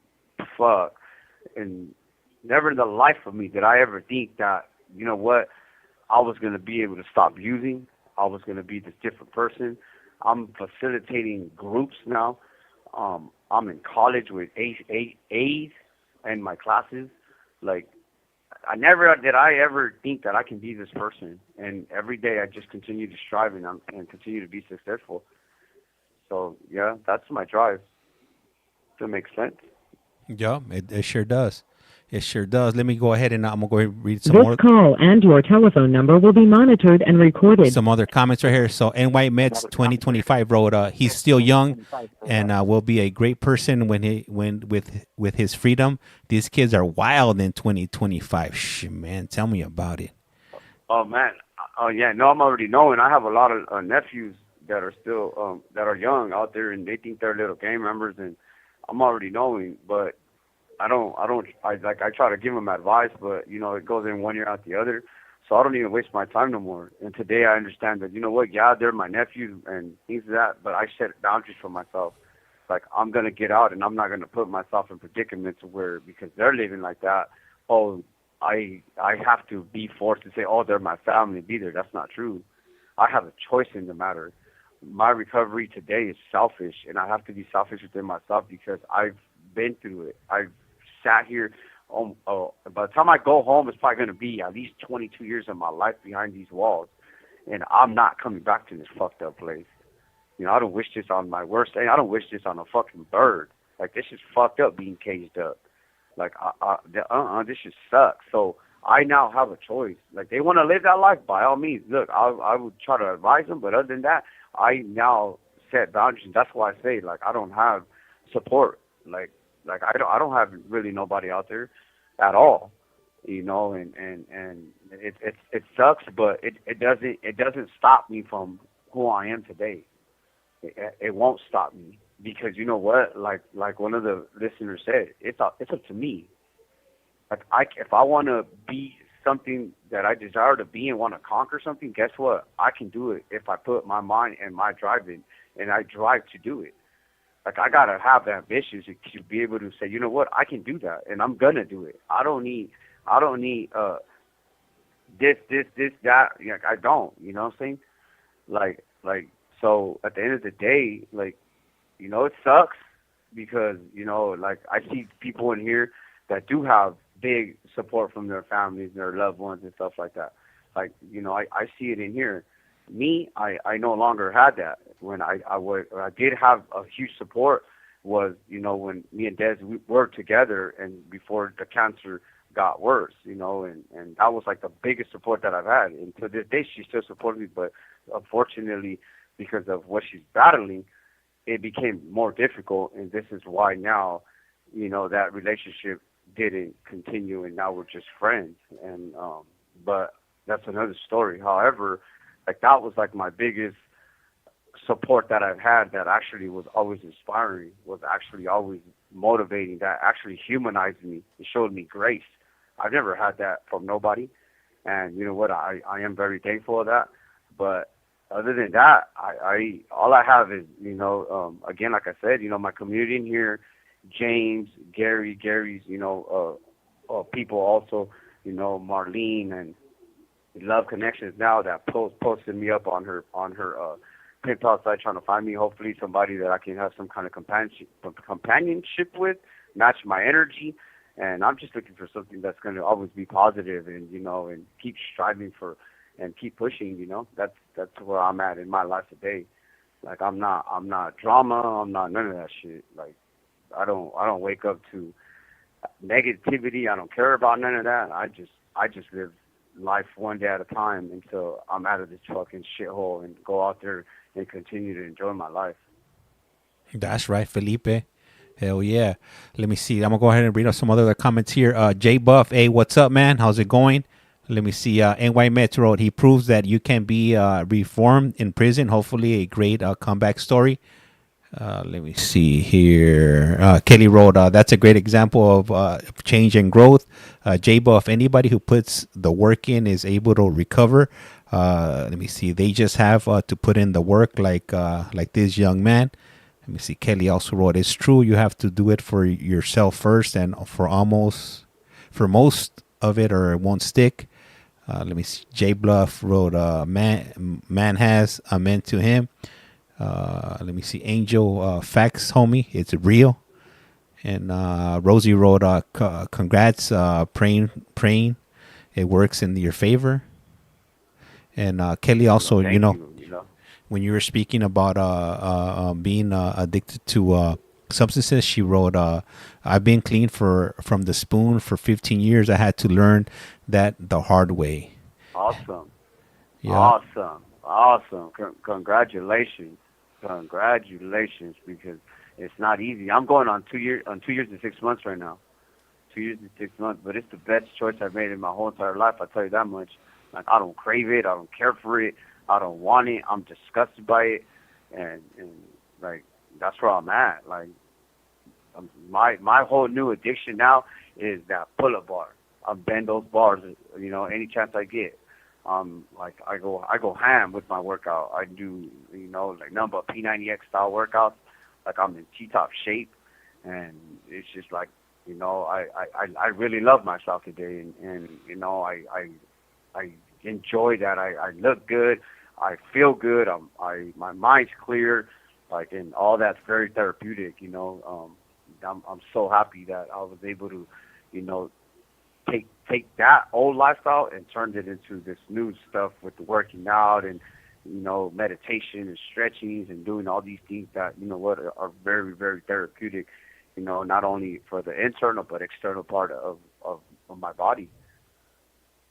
the life of me did I ever think that, I was going to be able to stop using. I was going to be this different person. I'm facilitating groups now. I'm in college with A's in my classes. Like, I never did I ever think that I can be this person. And every day I just continue to strive and continue to be successful. So, yeah, that's my drive. Does that make sense?
Yeah, it sure does. It sure does. Let me go ahead and I'm going to go ahead and read some
This
more.
call and your telephone number will be monitored and recorded.
Some other comments right here. So NY Mets 2025 wrote, he's still young and will be a great person with his freedom. These kids are wild in 2025. Shit, man, tell me about it.
Oh, man. Oh, yeah. No, I'm already knowing. I have a lot of nephews that are still that are young out there, and they think they're little gang members, and I'm already knowing. But I try to give them advice, but it goes in one ear out the other. So I don't even waste my time no more. And today I understand that, yeah, they're my nephews and things like that, but I set boundaries for myself. Like, I'm going to get out, and I'm not going to put myself in predicaments where, because they're living like that, I have to be forced to say, they're my family, be there. That's not true. I have a choice in the matter. My recovery today is selfish, and I have to be selfish within myself because I've been through it. I've sat here. By the time I go home, it's probably going to be at least 22 years of my life behind these walls, and I'm not coming back to this fucked up place. I don't wish this on my worst day. I don't wish this on a fucking bird. Like, this is fucked up being caged up. Like, this just sucks. So I now have a choice. Like, they want to live that life, by all means. Look, I would try to advise them, but other than that, I now set boundaries. That's why I say, like, I don't have support. Like I don't have really nobody out there at all. And it sucks, but it doesn't stop me from who I am today. It won't stop me, because you know what? Like one of the listeners said, it's up to me. Like, if I want to be something that I desire to be and want to conquer something, guess what? I can do it if I put my mind and my drive in, and I drive to do it. Like, I gotta have the ambition to be able to say, you know what, I can do that, and I'm gonna do it. I don't need this, that. Like, I don't. You know what I'm saying? Like. So at the end of the day, like, it sucks because, like, I see people in here that do have big support from their families, their loved ones, and stuff like that. Like, I see it in here. Me, I no longer had that. When I did have a huge support was, when me and Des, we worked together, and before the cancer got worse, and that was like the biggest support that I've had. And to this day, she still supports me, but unfortunately, because of what she's battling, it became more difficult, and this is why now, that relationship didn't continue, and now we're just friends. And but that's another story. However, like, that was like my biggest support that I've had, that actually was always inspiring, was actually always motivating, that actually humanized me and showed me grace. I've never had that from nobody, and you know what? I am very thankful of that. But other than that, I all I have is, again, like I said, my community in here, James, Gary's, people also, Marlene and Love Connections now, that posted me up on her PayPal site, trying to find me, hopefully somebody that I can have some kind of companionship with, match my energy. And I'm just looking for something that's going to always be positive, and and keep striving for, and keep pushing. That's where I'm at in my life today. Like, I'm not drama. I'm not none of that shit. Like, I don't wake up to negativity. I don't care about none of that. I just live life one day at a time until I'm out of this fucking shithole, and go out there and continue to enjoy my life.
That's right, Felipe. Hell yeah. Let me see. I'm going to go ahead and read out some other comments here. J Buff, hey, what's up, man? How's it going? Let me see. NY Metro, he proves that you can be reformed in prison. Hopefully a great comeback story. Let me see here. Kelly wrote, that's a great example of change and growth. J Buff, anybody who puts the work in is able to recover. Let me see. They just have to put in the work, like this young man. Let me see. Kelly also wrote, it's true. You have to do it for yourself first, and for most of it, or it won't stick. Let me see. J Bluff wrote, man has a man to him. Let me see. Angel, facts, homie. It's real. And Rosie wrote, congrats. Praying. It works in your favor. And Kelly also,
Thank you.
when you were speaking about being addicted to substances, she wrote, I've been clean from the spoon for 15 years. I had to learn that the hard way.
Awesome.
Yeah.
Awesome. Congratulations, because it's not easy. I'm going on 2 years and 6 months right now. 2 years and 6 months, but it's the best choice I've made in my whole entire life. I tell you that much. Like, I don't crave it. I don't care for it. I don't want it. I'm disgusted by it, and like, that's where I'm at. Like, my whole new addiction now is that pull-up bar. I bend those bars, any chance I get. Like, I go ham with my workout. I do, like, number P90X style workouts. Like, I'm in T-top shape, and it's just like, I really love myself today, and I enjoy that. I look good. I feel good. My mind's clear, like, and all that's very therapeutic, I'm so happy that I was able to, you know, take that old lifestyle and turned it into this new stuff with the working out and meditation and stretching and doing all these things that what are very very therapeutic, not only for the internal but external part of my body,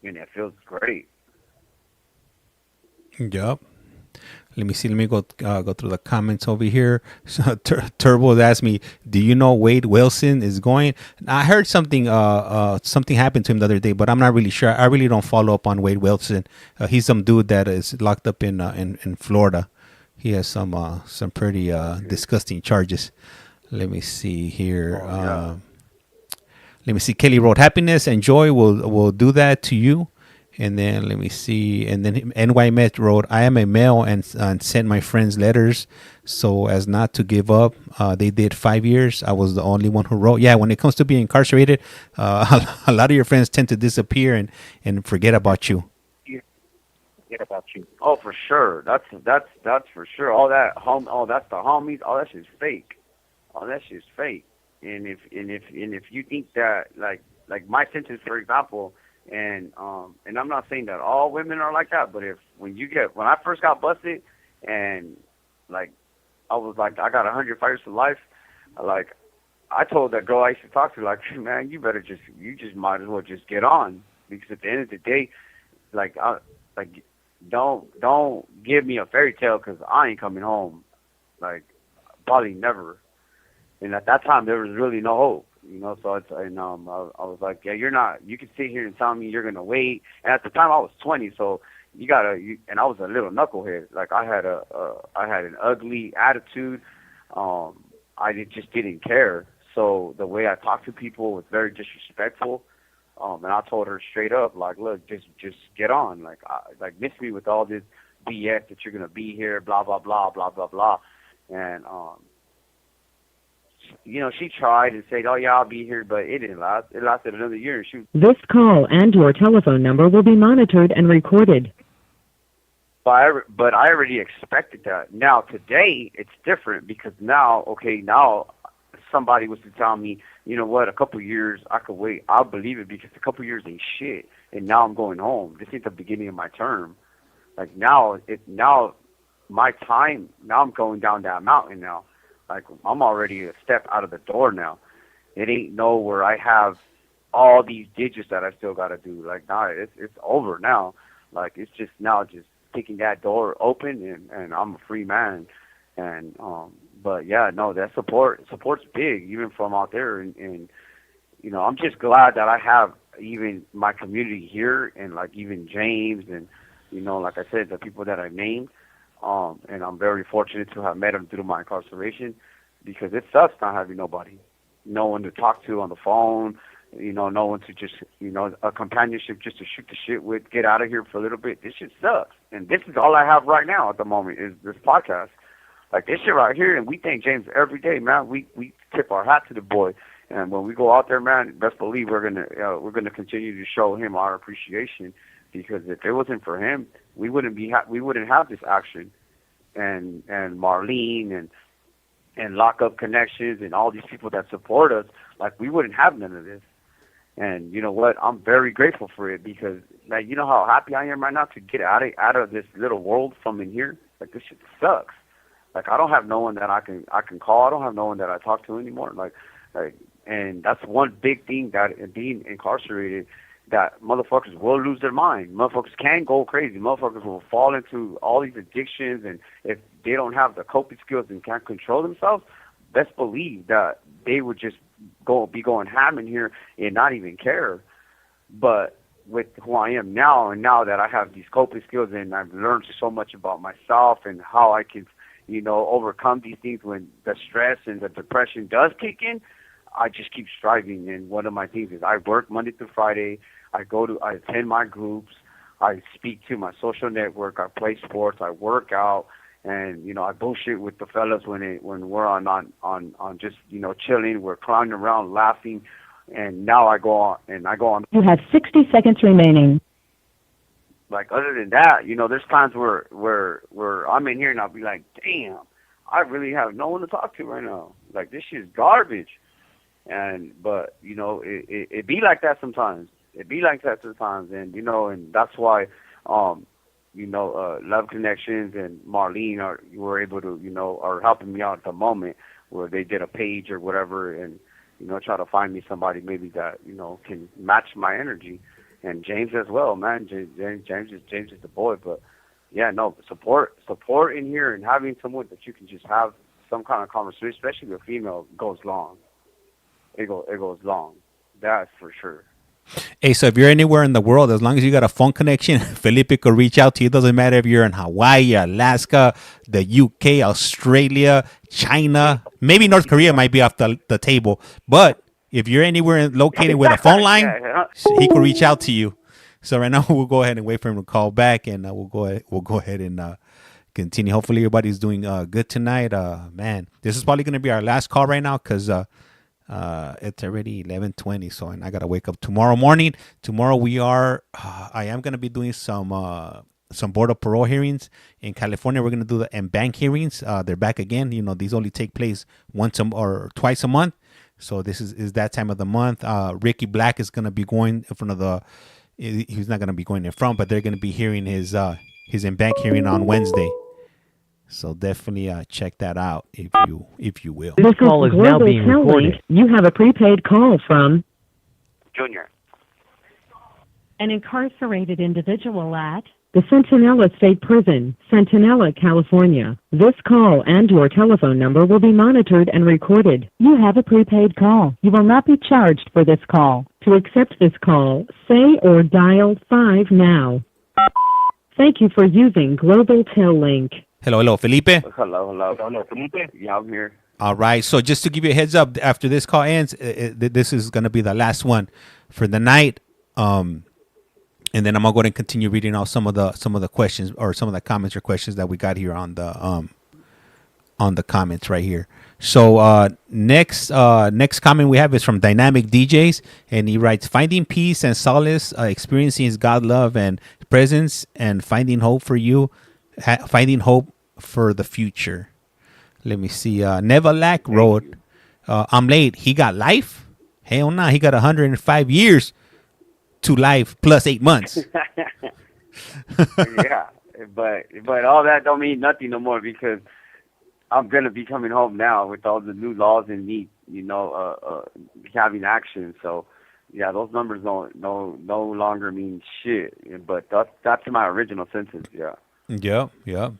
and it feels great.
Yup. Let me see. Let me go through the comments over here. So, Turbo asked me, "Do you know Wade Wilson is going?" I heard something happened to him the other day, but I'm not really sure. I really don't follow up on Wade Wilson. He's some dude that is locked up in Florida. He has some pretty disgusting charges. Let me see here.
Oh yeah.
Let me see. Kelly wrote, "Happiness and joy will do that to you." And then let me see. And then NY Met wrote, "I am a male and sent my friends letters so as not to give up. They did 5 years. I was the only one who wrote." Yeah, when it comes to being incarcerated, a lot of your friends tend to disappear and forget about you.
Yeah, forget about you. Oh, for sure. That's for sure. Oh, that's the homies. All that shit's fake. All that shit's fake. And if you think that like my sentence, for example, and I'm not saying that all women are like that, but if when I first got busted, and like I was like I got 105 years to life, like I told that girl I used to talk to, like, man, you just might as well just get on, because at the end of the day, like don't give me a fairy tale, because I ain't coming home, like probably never. And at that time, there was really no hope, So I was like, yeah, you're not. You can sit here and tell me you're gonna wait. And at the time, I was 20, so and I was a little knucklehead. Like I had an ugly attitude. Just didn't care. So the way I talked to people was very disrespectful. And I told her straight up, like, look, just get on. Like miss me with all this BS that you're gonna be here, blah blah blah blah blah blah. And she tried and said, "Oh yeah, I'll be here," but it didn't last. It lasted another year.
This call and your telephone number will be monitored and recorded.
But I already expected that. Now today it's different, because now somebody was to tell me, you know what, a couple years I could wait. I'll believe it, because a couple years ain't shit. And now I'm going home. This ain't the beginning of my term. Like now my time. Now I'm going down that mountain now. Like I'm already a step out of the door now. It ain't where I have all these digits that I still gotta do. Like nah, it's over now. Like it's just now just kicking that door open, and I'm a free man. And but yeah, no, that support's big, even from out there. And I'm just glad that I have even my community here, and like even James, and like I said, the people that I named. And I'm very fortunate to have met him through my incarceration, because it sucks not having nobody, no one to talk to on the phone, no one to just, a companionship just to shoot the shit with, get out of here for a little bit. This shit sucks. And this is all I have right now at the moment is this podcast. Like this shit right here, and we thank James every day, man. We tip our hat to the boy. And when we go out there, man, best believe we're gonna continue to show him our appreciation, because if it wasn't for him, we wouldn't have this action, and Marlene and Lockup Connections and all these people that support us. Like we wouldn't have none of this. And you know what? I'm very grateful for it, because like how happy I am right now to get out of this little world from in here. Like this shit sucks. Like I don't have no one that I can call. I don't have no one that I talk to anymore. Like and that's one big thing, that being incarcerated, that motherfuckers will lose their mind. Motherfuckers can go crazy. Motherfuckers will fall into all these addictions, and if they don't have the coping skills and can't control themselves, best believe that they would just be going ham in here and not even care. But with who I am now, and now that I have these coping skills, and I've learned so much about myself and how I can, overcome these things when the stress and the depression does kick in, I just keep striving. And one of my things is I work Monday through Friday. I attend my groups. I speak to my social network. I play sports. I work out, and I bullshit with the fellas when we're on just chilling. We're clowning around, laughing, and now I go on.
You have 60 seconds remaining.
Like other than that, there's times where I'm in here, and I'll be like, damn, I really have no one to talk to right now. Like this shit's garbage. But it be like that sometimes. It be like that sometimes, and that's why, Love Connections and Marlene were able to, are helping me out at the moment where they did a page or whatever, and try to find me somebody maybe that can match my energy, and James as well, man. James is the boy, but yeah, no, support in here, and having someone that you can just have some kind of conversation, especially with a female, goes long. It goes long. That's for sure.
Hey, so if you're anywhere in the world, as long as you got a phone connection, Felipe could reach out to you. Doesn't matter if you're in Hawaii, Alaska, the UK, Australia, China, maybe North Korea might be off the table. But if you're anywhere located with a phone line,
Yeah.
he could reach out to you. So right now we'll go ahead and wait for him to call back, and we'll go ahead and continue. Hopefully everybody's doing good tonight. Man, this is probably gonna be our last call right now because it's already 11:20, so and I gotta wake up tomorrow morning. Tomorrow I am gonna be doing some board of parole hearings in California. We're gonna do the bank hearings. They're back again. These only take place once or twice a month. So this is that time of the month. Ricky Black is gonna be going in front of the. He's not gonna be going in front, but they're gonna be hearing his bank hearing on Wednesday. So definitely check that out if you will.
This call is now being recorded. You have a prepaid call from
Junior.
an incarcerated individual at the Centinela State Prison, Centinela, California. This call and your telephone number will be monitored and recorded. You have a prepaid call. You will not be charged for this call. To accept this call, say or dial 5 now. Thank you for using Global Tel Link.
Hello, Felipe.
Hello, Felipe. Yeah, I'm here.
All right. So just to give you a heads up, after this call ends, this is going to be the last one for the night. And then I'm gonna go ahead and continue reading out some of the questions or some of the comments or questions that we got here on the comments right here. So next comment we have is from Dynamic DJs, and he writes, finding peace and solace, experiencing God love and presence, and finding hope for you, finding hope for the future. Let me see. Nevalac wrote, I'm late. He got life? Hell nah. He got 105 years to life plus 8 months.
Yeah, but all that don't mean nothing no more because I'm gonna be coming home now with all the new laws and me, having action. So yeah, those numbers no longer mean shit. But that's my original sentence. Yeah.
Yeah.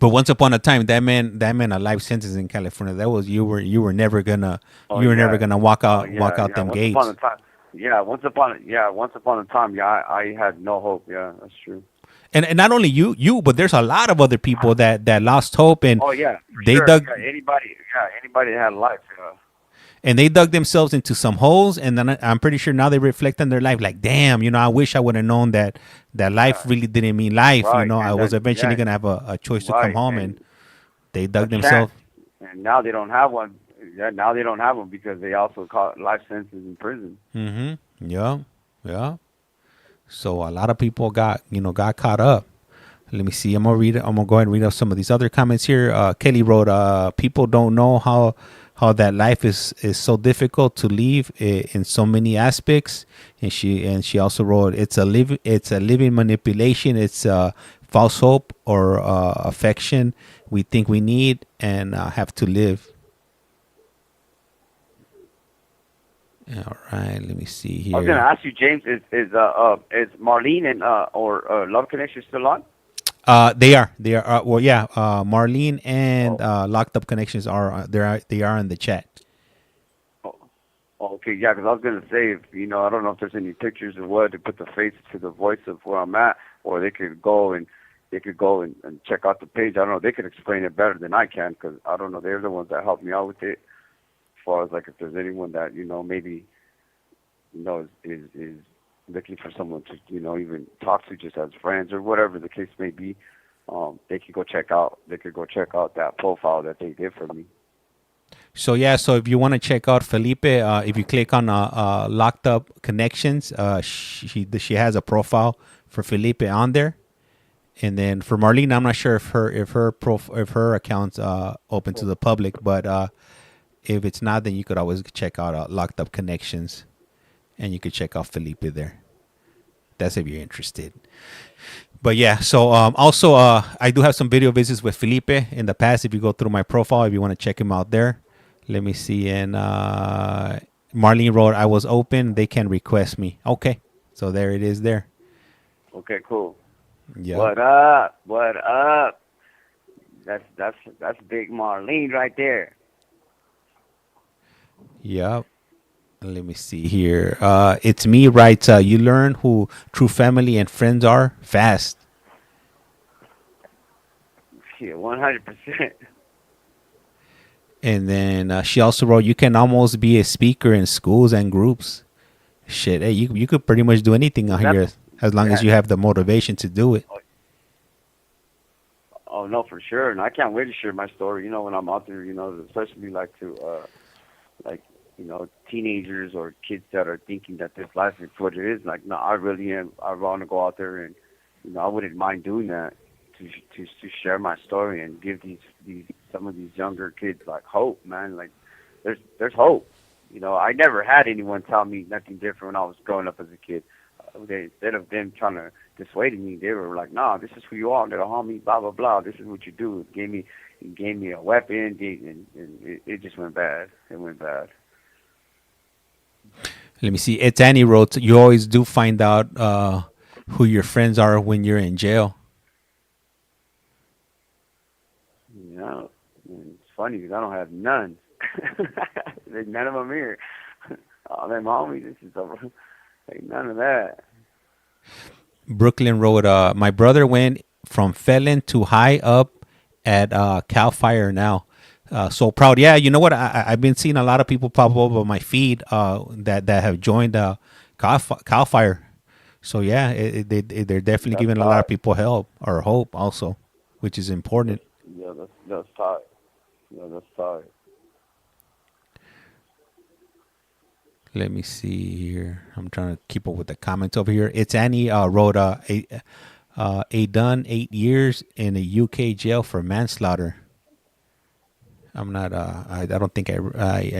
But once upon a time, that man a life sentence in California. That was you were never gonna never gonna walk out them gates.
Once upon a time, I had no hope. Yeah, that's true.
And not only you, but there's a lot of other people that lost hope, and
they dug anybody that had a life. Yeah.
And they dug themselves into some holes, and then I'm pretty sure now they reflect on their life like, damn, I wish I would have known that life really didn't mean life.
Right.
I was eventually gonna have a choice to come home, and they dug themselves.
And now they don't have one. Yeah, now they don't have them because they also caught life sentences in prison.
Mm-hmm. Yeah. So a lot of people got caught up. Let me see. I'm gonna go ahead and read out some of these other comments here. Kelly wrote, people don't know how that life is so difficult to live in so many aspects. And she also wrote, it's a living manipulation. It's false hope or affection we think we need and have to live. All right, let me see here.
I was going to ask you, James, is Marlene and or Love Connection still on?
They are. Well, yeah. Marlene and Locked Up Connections are they are in the chat.
Oh, okay, yeah. Because I was going to say, I don't know if there's any pictures or what to put the face to the voice of where I'm at, or they could go and check out the page. I don't know. They could explain it better than I can because I don't know. They're the ones that helped me out with it. As far as like if there's anyone that maybe is looking for someone to even talk to just as friends or whatever the case may be, they could go check out that profile that they did for me.
So if you want to check out Felipe, if you click on Locked Up Connections, she has a profile for Felipe on there. And then for Marlene, I'm not sure if her account's open to the public, but If it's not, then you could always check out Locked Up Connections, and you could check out Felipe there. That's if you're interested. But yeah, so also I do have some video visits with Felipe in the past. If you go through my profile, if you want to check him out there, let me see. And Marlene wrote, "I was open. They can request me." Okay, so there it is. There.
Okay, cool.
Yeah.
What up? What up? That's Big Marlene right there.
Yep. Let me see here. It's me, right? You learn who true family and friends are fast.
Shit, 100%.
And then she also wrote, "You can almost be a speaker in schools and groups." Shit, hey, you could pretty much do anything out here as long as you have the motivation to do it.
Oh no, for sure. And I can't wait to share my story. When I'm out there, especially like to like teenagers or kids that are thinking that this life is what it is. Like, no, I really am. I want to go out there and I wouldn't mind doing that to share my story and give these some of these younger kids like hope, man. Like there's hope. I never had anyone tell me nothing different when I was growing up as a kid. Instead of them trying to dissuade me, they were like, "Nah, this is who you are, little homie. Blah blah blah. This is what you do." It gave me a weapon, and it just went bad. It went bad.
Let me see. It's Annie wrote, "You always do find out who your friends are when you're in jail."
And it's funny because I don't have none. There's none of them here. Oh, them homies, this is over. Like none of that.
Brooklyn wrote, "My brother went from felon to high up at Cal Fire now. So proud." Yeah, you know what? I've been seeing a lot of people pop up on my feed that have joined Cal Fire. So yeah, they're definitely giving a lot of people help or hope also, which is important.
Yeah, that's tight. Yeah, that's tight.
Let me see here. I'm trying to keep up with the comments over here. It's Annie wrote, a done 8 years in a UK jail for manslaughter. I'm not. I don't think I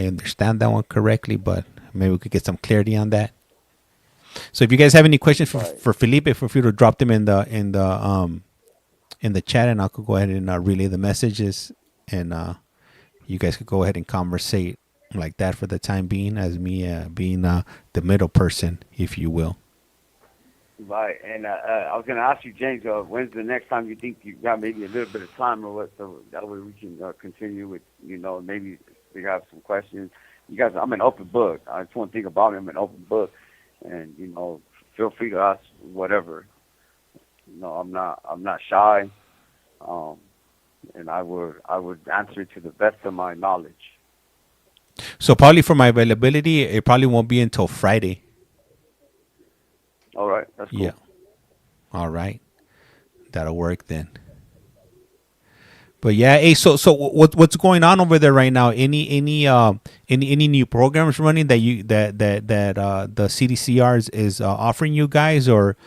understand that one correctly, but maybe we could get some clarity on that. So if you guys have any questions for Felipe, feel free to drop them in the chat, and I could go ahead and relay the messages, and you guys could go ahead and conversate like that for the time being, as me being the middle person, if you will.
Right, and I was going to ask you, James, when's the next time you think you got maybe a little bit of time or what, so that way we can continue with, maybe we have some questions. You guys, I'm an open book. I just want to think about it. I'm an open book, and feel free to ask whatever. I'm not shy, and I would answer it to the best of my knowledge.
So probably for my availability, it probably won't be until Friday.
All right, that's cool.
Yeah. All right, that'll work then. But yeah, hey, so what's going on over there right now? Any new programs running that the CDCR is offering you guys, or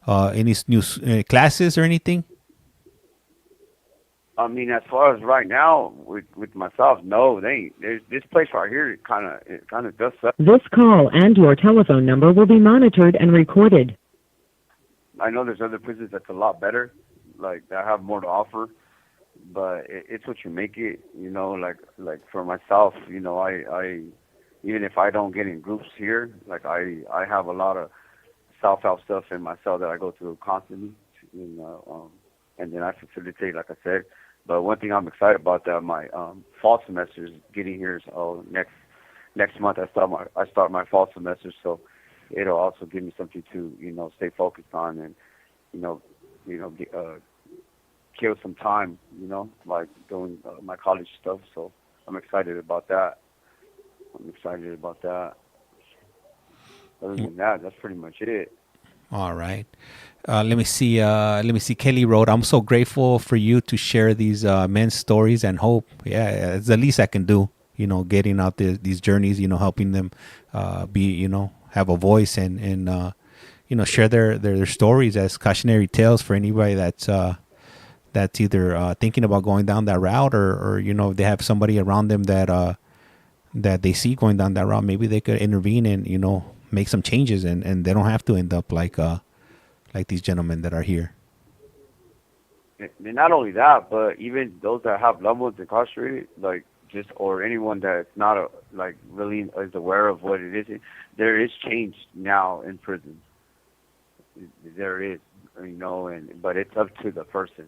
any new classes or anything?
I mean, as far as right now, with myself, no, they ain't. There's this place right here. It kind of does suck.
This call and your telephone number will be monitored and recorded.
I know there's other places that's a lot better, like that have more to offer, but it's what you make it. Like for myself, I even if I don't get in groups here, like I have a lot of self-help stuff in my cell that I go through constantly, and then I facilitate, like I said. But one thing I'm excited about that my fall semester is getting here. So next month I start my fall semester, so it'll also give me something to stay focused on and kill some time, like doing my college stuff. So I'm excited about that. Other than that, that's pretty much it.
All right. Let me see. Kelly wrote, "I'm so grateful for you to share these men's stories and hope." Yeah, it's the least I can do. Getting out these journeys. Helping them have a voice and share their stories as cautionary tales for anybody that's either thinking about going down that route or if they have somebody around them that that they see going down that route, maybe they could intervene and make some changes, and they don't have to end up like these gentlemen that are here.
And not only that, but even those that have loved ones incarcerated, like just or anyone that's not like really is aware of what it is, there is change now in prison. There is, and but it's up to the person.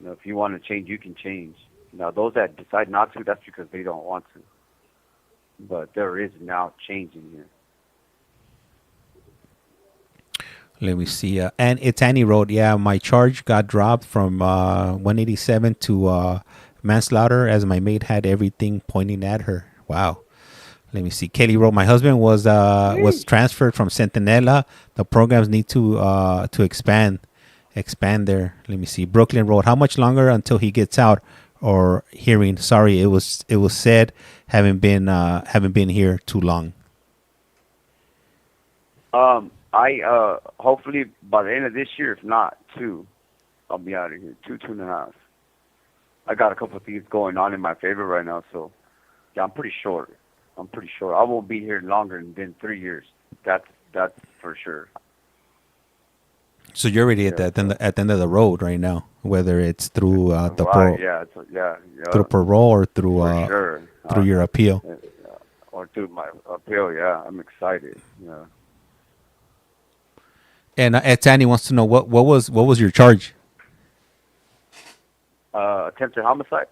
If you want to change, you can change. Now, those that decide not to, that's because they don't want to. But there is now change in here.
Let me see. And it's Annie Road. Yeah, my charge got dropped from 187 to manslaughter, as my mate had everything pointing at her. Wow. Let me see. Kelly wrote, my husband was transferred from Centinela. The programs need to expand there. Let me see. Brooklyn wrote, how much longer until he gets out or hearing? Sorry, it was said haven't been here too long.
I hopefully by the end of this year, if not two, I'll be out of here. Two and a half. I got a couple of things going on in my favor right now, so yeah, I'm pretty sure. I won't be here longer than 3 years. That's for sure.
So you're already at the end of the road right now, whether it's through through parole or through
sure.
through your appeal,
or through my appeal. Yeah, I'm excited. Yeah.
And Etani wants to know what was your charge?
Attempted homicide.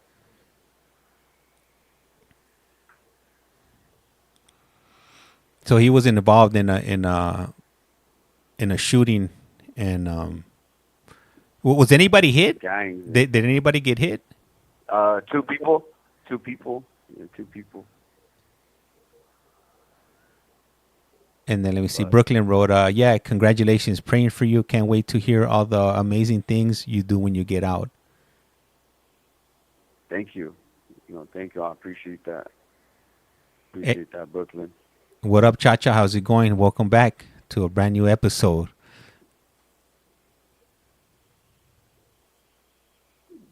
So he was involved in a shooting, and was anybody hit?
Gang.
Did anybody get hit?
Two people. Yeah, two people.
And then let me see. Brooklyn wrote, yeah, congratulations. Praying for you. Can't wait to hear all the amazing things you do when you get out.
Thank you. Thank you. I appreciate that. Appreciate that, Brooklyn.
What up, Chacha? How's it going? Welcome back to a brand new episode.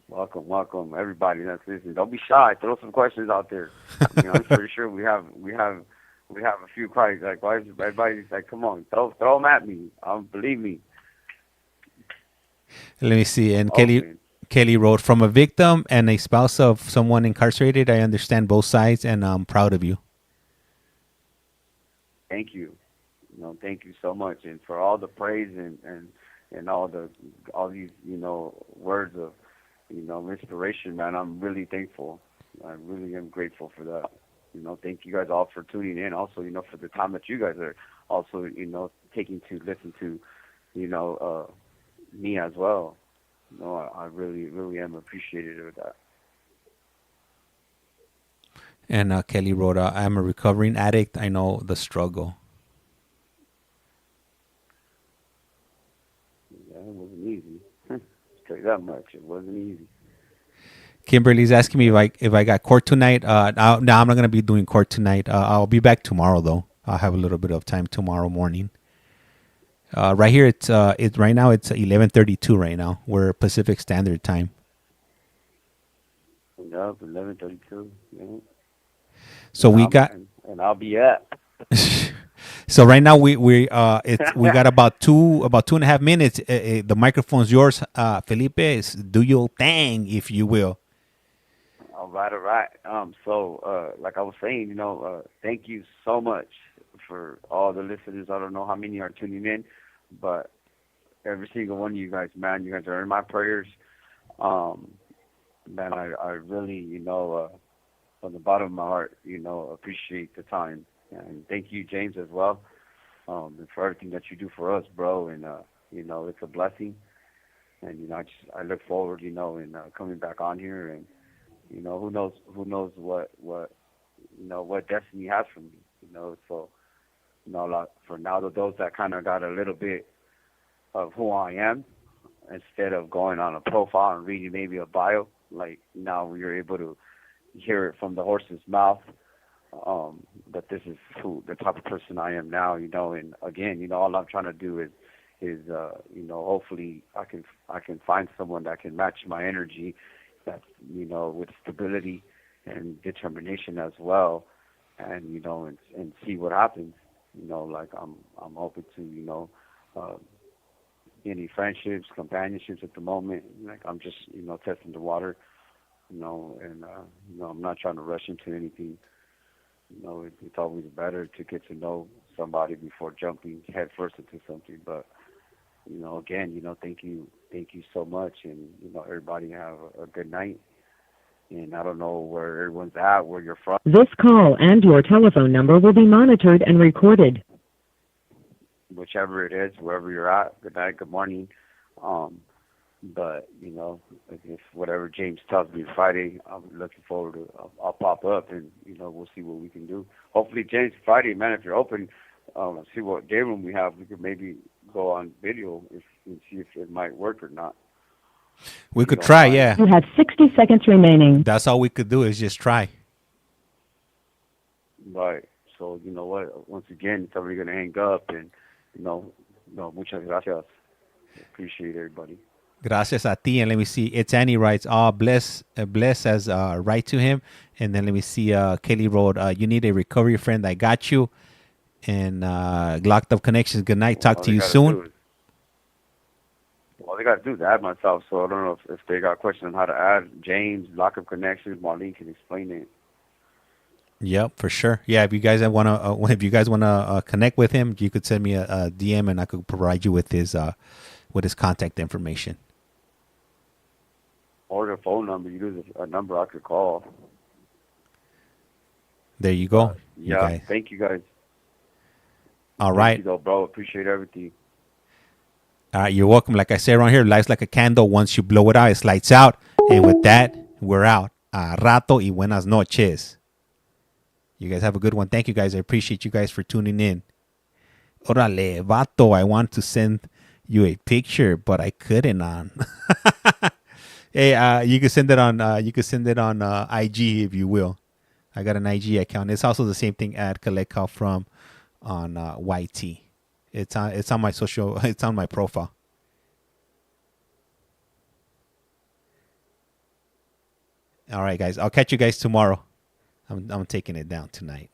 Welcome, everybody that's listening. Don't be shy. Throw some questions out there. I'm pretty sure we have a few questions. Like, why is everybody's like, come on, throw them at me. Believe me.
Let me see. And Kelly wrote, from a victim and a spouse of someone incarcerated, I understand both sides, and I'm proud of you.
Thank you. Thank you so much, and for all the praise and all these words of inspiration, man. I'm really thankful. I really am grateful for that. Thank you guys all for tuning in. Also, for the time that you guys are also taking to listen to me as well. I really, really am appreciative of that.
And Kelly wrote, I'm a recovering addict. I know the struggle.
Yeah, it wasn't easy. I'll tell you that much. It wasn't easy.
Kimberly's asking me if I got court tonight. No, I'm not going to be doing court tonight. I'll be back tomorrow, though. I'll have a little bit of time tomorrow morning. Right here, it's right now it's 11:32 right now. We're Pacific Standard Time.
Yep, 11:32. Yeah.
So we got,
and I'll be at.
So right now we got about two and a half minutes. The microphone's yours, Felipe. Do your thing, if you will.
All right. So like I was saying, thank you so much for all the listeners. I don't know how many are tuning in, but every single one of you guys, man, you guys are in my prayers. Man, I really, from the bottom of my heart, appreciate the time. And thank you, James, as well, and for everything that you do for us, bro. And, it's a blessing. And, I look forward, in coming back on here. And, who knows what destiny has for me, So, for now, those that kind of got a little bit of who I am, instead of going on a profile and reading maybe a bio, like now you're able to hear it from the horse's mouth, that this is the type of person I am now, and again, all I'm trying to do is hopefully I can find someone that can match my energy, that's, with stability, and determination as well, and and see what happens. Like I'm open to uh, any friendships, companionships at the moment. Like I'm just testing the water, and I'm not trying to rush into anything. It's always better to get to know somebody before jumping headfirst into something. But again, thank you so much, and everybody have a good night. And I don't know where everyone's at, where you're from,
This call and your telephone number will be monitored and recorded.
whichever it is, wherever you're at. Good night, good morning. Um, but if whatever James tells me Friday, I'm looking forward to. I'll pop up, and we'll see what we can do. Hopefully, James, Friday, man, if you're open, see what day room we have. We could maybe go on video and see if it might work or not.
We could try, yeah.
You have 60 seconds remaining.
That's all we could do is just try.
Right. So you know what? Once again, it's already gonna hang up, and muchas gracias. Appreciate everybody.
Gracias a ti. And let me see. It's Annie writes, bless as write to him. And then let me see. Kelly wrote, you need a recovery friend. I got you. And locked up connections. Good night. Talk to you soon.
Well, they got to do is add myself. So I don't know if they got questions on how to add James, lock up connections. Marlene can explain it.
Yep, for sure. Yeah, if you guys want to connect with him, you could send me a DM, and I could provide you with his contact information.
Or the phone number. You lose a number I could call.
There you go.
Yeah, thank you guys.
All right.
Thank you, though, bro. Appreciate everything.
All right, you're welcome. Like I said around here, life's like a candle. Once you blow it out, it lights out. And with that, we're out. A rato y buenas noches. You guys have a good one. Thank you, guys. I appreciate you guys for tuning in. Orale, vato, I want to send you a picture, but I couldn't on. Hey, you can send it on IG if you will. I got an IG account. It's also the same thing at Kaleka from on YT. It's on my social. It's on my profile. All right, guys. I'll catch you guys tomorrow. I'm taking it down tonight.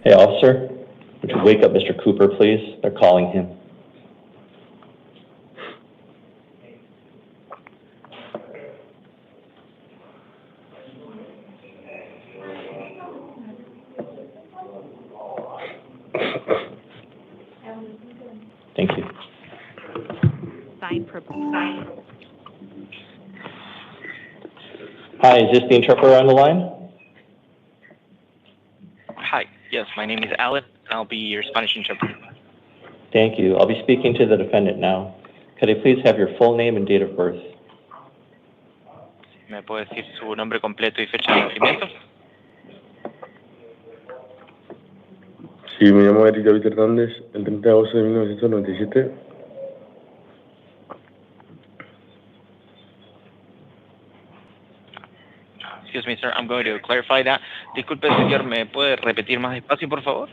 Hey, officer, would you wake up Mr. Cooper, please? They're calling him. Thank you. Hi, is this the interpreter on the line?
Hi, yes, my name is Alan. I'll be your Spanish interpreter.
Thank you. I'll be speaking to the defendant now. Could I please have your full name and date of birth?
¿Me puede decir su nombre completo y fecha de nacimiento?
Sí, me llamo Eric David Hernández, el 30 de agosto de 1997.
Excuse me, sir. I'm going to clarify that. Disculpe, señor, ¿me puede repetir más despacio, por favor?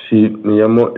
Sí, me llamo